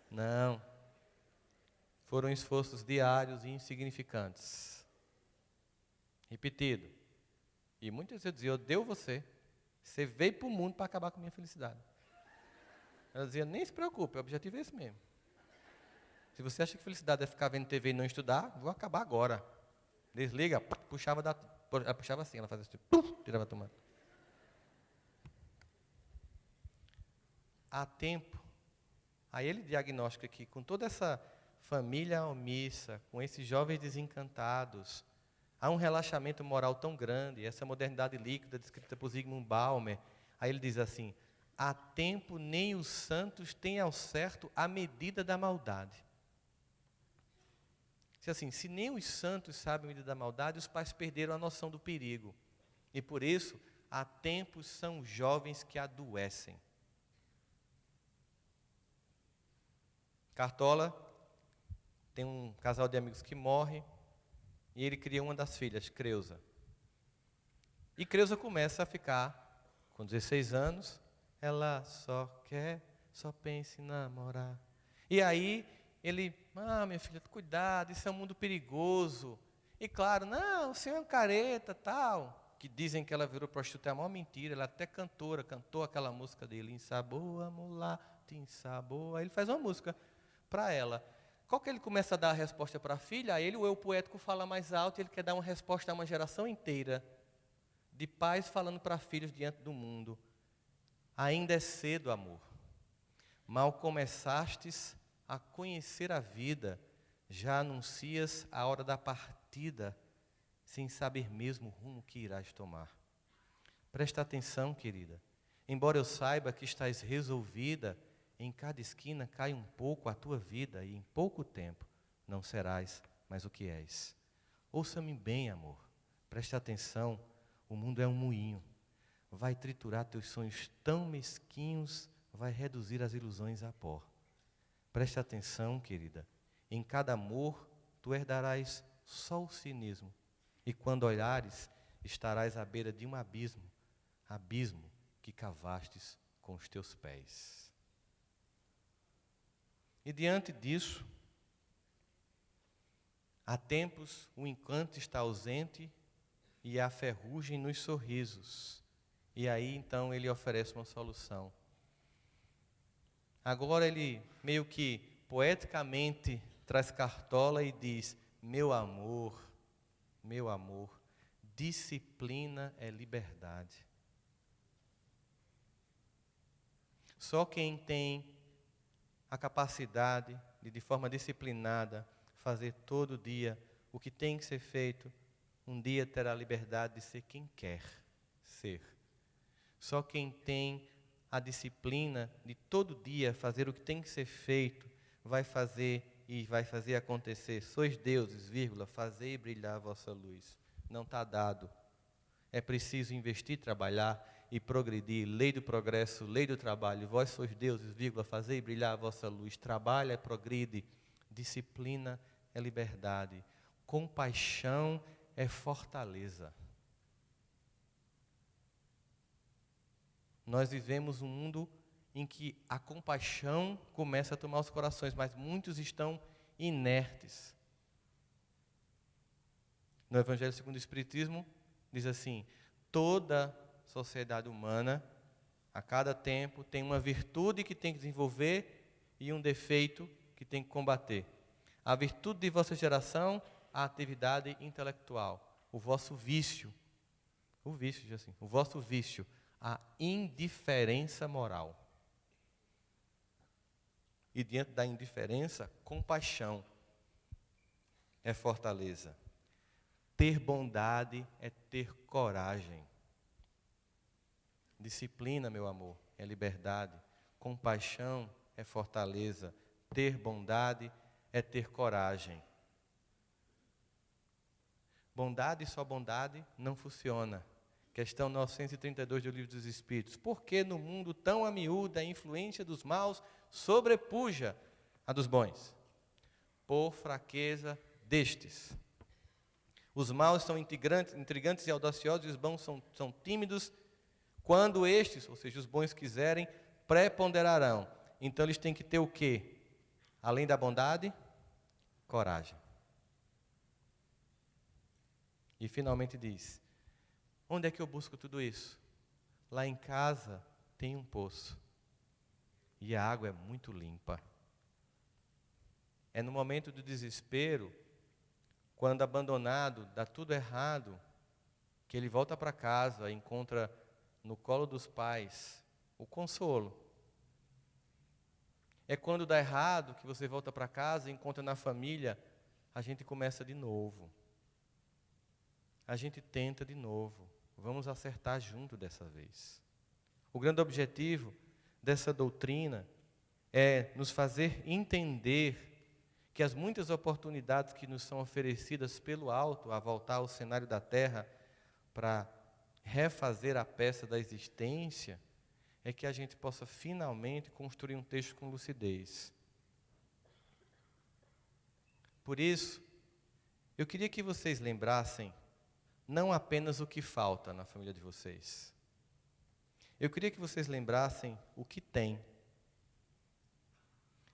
Não. Foram esforços diários e insignificantes. Repetido. E muitas vezes eu dizia: eu deu você. Você veio para o mundo para acabar com a minha felicidade. Ela dizia: nem se preocupe, o objetivo é esse mesmo. Se você acha que felicidade é ficar vendo TV e não estudar, vou acabar agora. Desliga, ela puxava assim, ela fazia assim, tirava a tomada. Há tempo. Aí ele diagnostica aqui, com toda essa família omissa, com esses jovens desencantados, há um relaxamento moral tão grande, essa modernidade líquida descrita por Zygmunt Bauman. Aí ele diz assim: há tempo nem os santos têm ao certo a medida da maldade. Se nem os santos sabem a medida da maldade, os pais perderam a noção do perigo. E por isso, há tempos são jovens que adoecem. Cartola tem um casal de amigos que morre e ele cria uma das filhas, Creusa. E Creusa começa a ficar, com 16 anos, ela só pensa em namorar. E aí ele: minha filha, cuidado, isso é um mundo perigoso. E claro, não, o senhor é um careta, tal. que dizem que ela virou prostituta, é a maior mentira. Ela é até cantora, cantou aquela música dele, Insaboa, mulata, Insaboa. Aí ele faz uma música para ela. Qual que ele começa a dar a resposta para a filha? Aí ele, o eu poético, fala mais alto e ele quer dar uma resposta a uma geração inteira de pais falando para filhos diante do mundo. Ainda é cedo, amor. Mal começastes a conhecer a vida, já anuncias a hora da partida, sem saber mesmo o rumo que irás tomar. Presta atenção, querida. Embora eu saiba que estás resolvida, em cada esquina cai um pouco a tua vida e em pouco tempo não serás mais o que és. Ouça-me bem, amor. Presta atenção, o mundo é um moinho. Vai triturar teus sonhos tão mesquinhos, vai reduzir as ilusões a pó. Presta atenção, querida. Em cada amor, tu herdarás só o cinismo. E quando olhares, estarás à beira de um abismo, abismo que cavastes com os teus pés. E diante disso, há tempos o encanto está ausente e há ferrugem nos sorrisos. E aí, então, ele oferece uma solução. Agora ele, meio que poeticamente, traz cartola e diz, meu amor, disciplina é liberdade. Só quem tem a capacidade de forma disciplinada, fazer todo dia o que tem que ser feito, um dia terá a liberdade de ser quem quer ser. Só quem tem a disciplina de todo dia fazer o que tem que ser feito, vai fazer e vai fazer acontecer. Sois deuses, vírgula, fazei brilhar a vossa luz. Não está dado. É preciso investir, trabalhar e progredir. Lei do progresso, lei do trabalho. Vós sois deuses, vírgula, fazei brilhar a vossa luz. Trabalha, progride. Disciplina é liberdade. Compaixão é fortaleza. Nós vivemos um mundo em que a compaixão começa a tomar os corações, mas muitos estão inertes. No Evangelho segundo o Espiritismo, diz assim, toda sociedade humana, a cada tempo, tem uma virtude que tem que desenvolver e um defeito que tem que combater. A virtude de vossa geração, a atividade intelectual. O vosso vício, o vosso vício, a indiferença moral. E diante da indiferença, compaixão é fortaleza. Ter bondade é ter coragem. Disciplina, meu amor, é liberdade. Compaixão é fortaleza. Ter bondade é ter coragem. Bondade e só bondade não funciona. Questão 932 do Livro dos Espíritos. Por que no mundo tão a miúda a influência dos maus sobrepuja a dos bons? Por fraqueza destes. Os maus são intrigantes e audaciosos, e os bons são tímidos. Quando estes, ou seja, os bons quiserem, preponderarão. Então eles têm que ter o quê? Além da bondade, coragem. E finalmente diz, onde é que eu busco tudo isso? Lá em casa tem um poço. E a água é muito limpa. É no momento do desespero, quando abandonado, dá tudo errado, que ele volta para casa, encontra no colo dos pais o consolo. É quando dá errado, que você volta para casa e encontra na família, a gente começa de novo. A gente tenta de novo. Vamos acertar junto dessa vez. O grande objetivo dessa doutrina é nos fazer entender que as muitas oportunidades que nos são oferecidas pelo alto a voltar ao cenário da terra para refazer a peça da existência, é que a gente possa finalmente construir um texto com lucidez. Por isso, eu queria que vocês lembrassem não apenas o que falta na família de vocês. Eu queria que vocês lembrassem o que tem.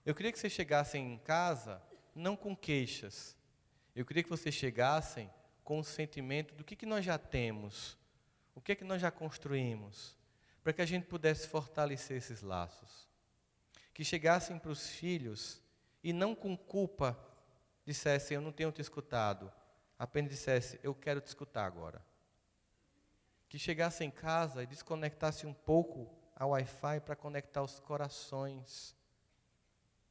Eu queria que vocês chegassem em casa não com queixas. Eu queria que vocês chegassem com o sentimento do que nós já temos, O que é que nós já construímos? Para que a gente pudesse fortalecer esses laços. Que chegassem para os filhos e não com culpa dissessem, eu não tenho te escutado. Apenas dissessem, eu quero te escutar agora. Que chegasse em casa e desconectasse um pouco a Wi-Fi para conectar os corações.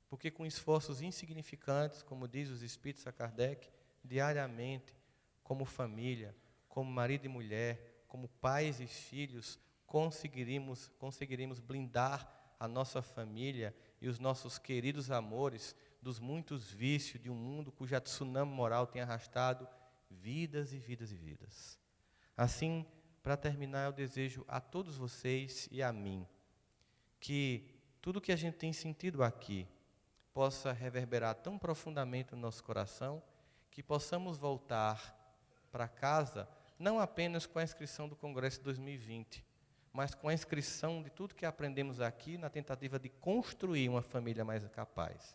Porque com esforços insignificantes, como diz os Espíritos a Kardec, diariamente, como família, como marido e mulher, como pais e filhos, conseguiríamos blindar a nossa família e os nossos queridos amores dos muitos vícios de um mundo cuja tsunami moral tem arrastado vidas e vidas e vidas. Assim, para terminar, eu desejo a todos vocês e a mim que tudo que a gente tem sentido aqui possa reverberar tão profundamente no nosso coração que possamos voltar para casa não apenas com a inscrição do Congresso de 2020, mas com a inscrição de tudo que aprendemos aqui na tentativa de construir uma família mais capaz.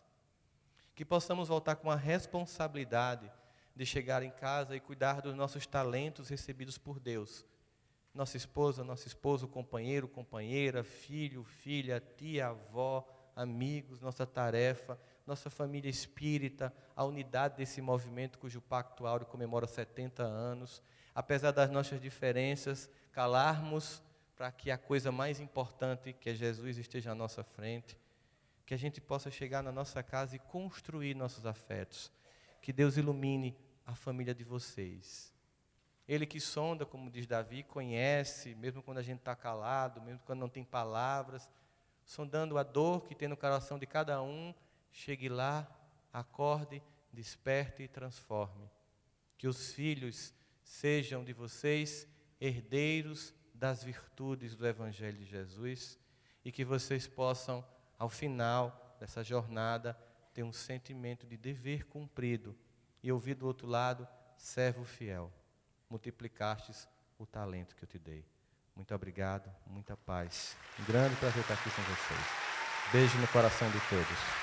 Que possamos voltar com a responsabilidade de chegar em casa e cuidar dos nossos talentos recebidos por Deus. Nossa esposa, nosso esposo, companheiro, companheira, filho, filha, tia, avó, amigos, nossa tarefa, nossa família espírita, a unidade desse movimento cujo Pacto Áureo comemora 70 anos. Apesar das nossas diferenças, calarmos para que a coisa mais importante, que é Jesus, esteja à nossa frente. Que a gente possa chegar na nossa casa e construir nossos afetos. Que Deus ilumine a família de vocês. Ele que sonda, como diz Davi, conhece, mesmo quando a gente está calado, mesmo quando não tem palavras, sondando a dor que tem no coração de cada um, chegue lá, acorde, desperte e transforme. Que os filhos sejam de vocês herdeiros das virtudes do Evangelho de Jesus e que vocês possam, ao final dessa jornada, ter um sentimento de dever cumprido e ouvir do outro lado, servo fiel. Multiplicastes o talento que eu te dei. Muito obrigado, muita paz. Um grande prazer estar aqui com vocês. Beijo no coração de todos.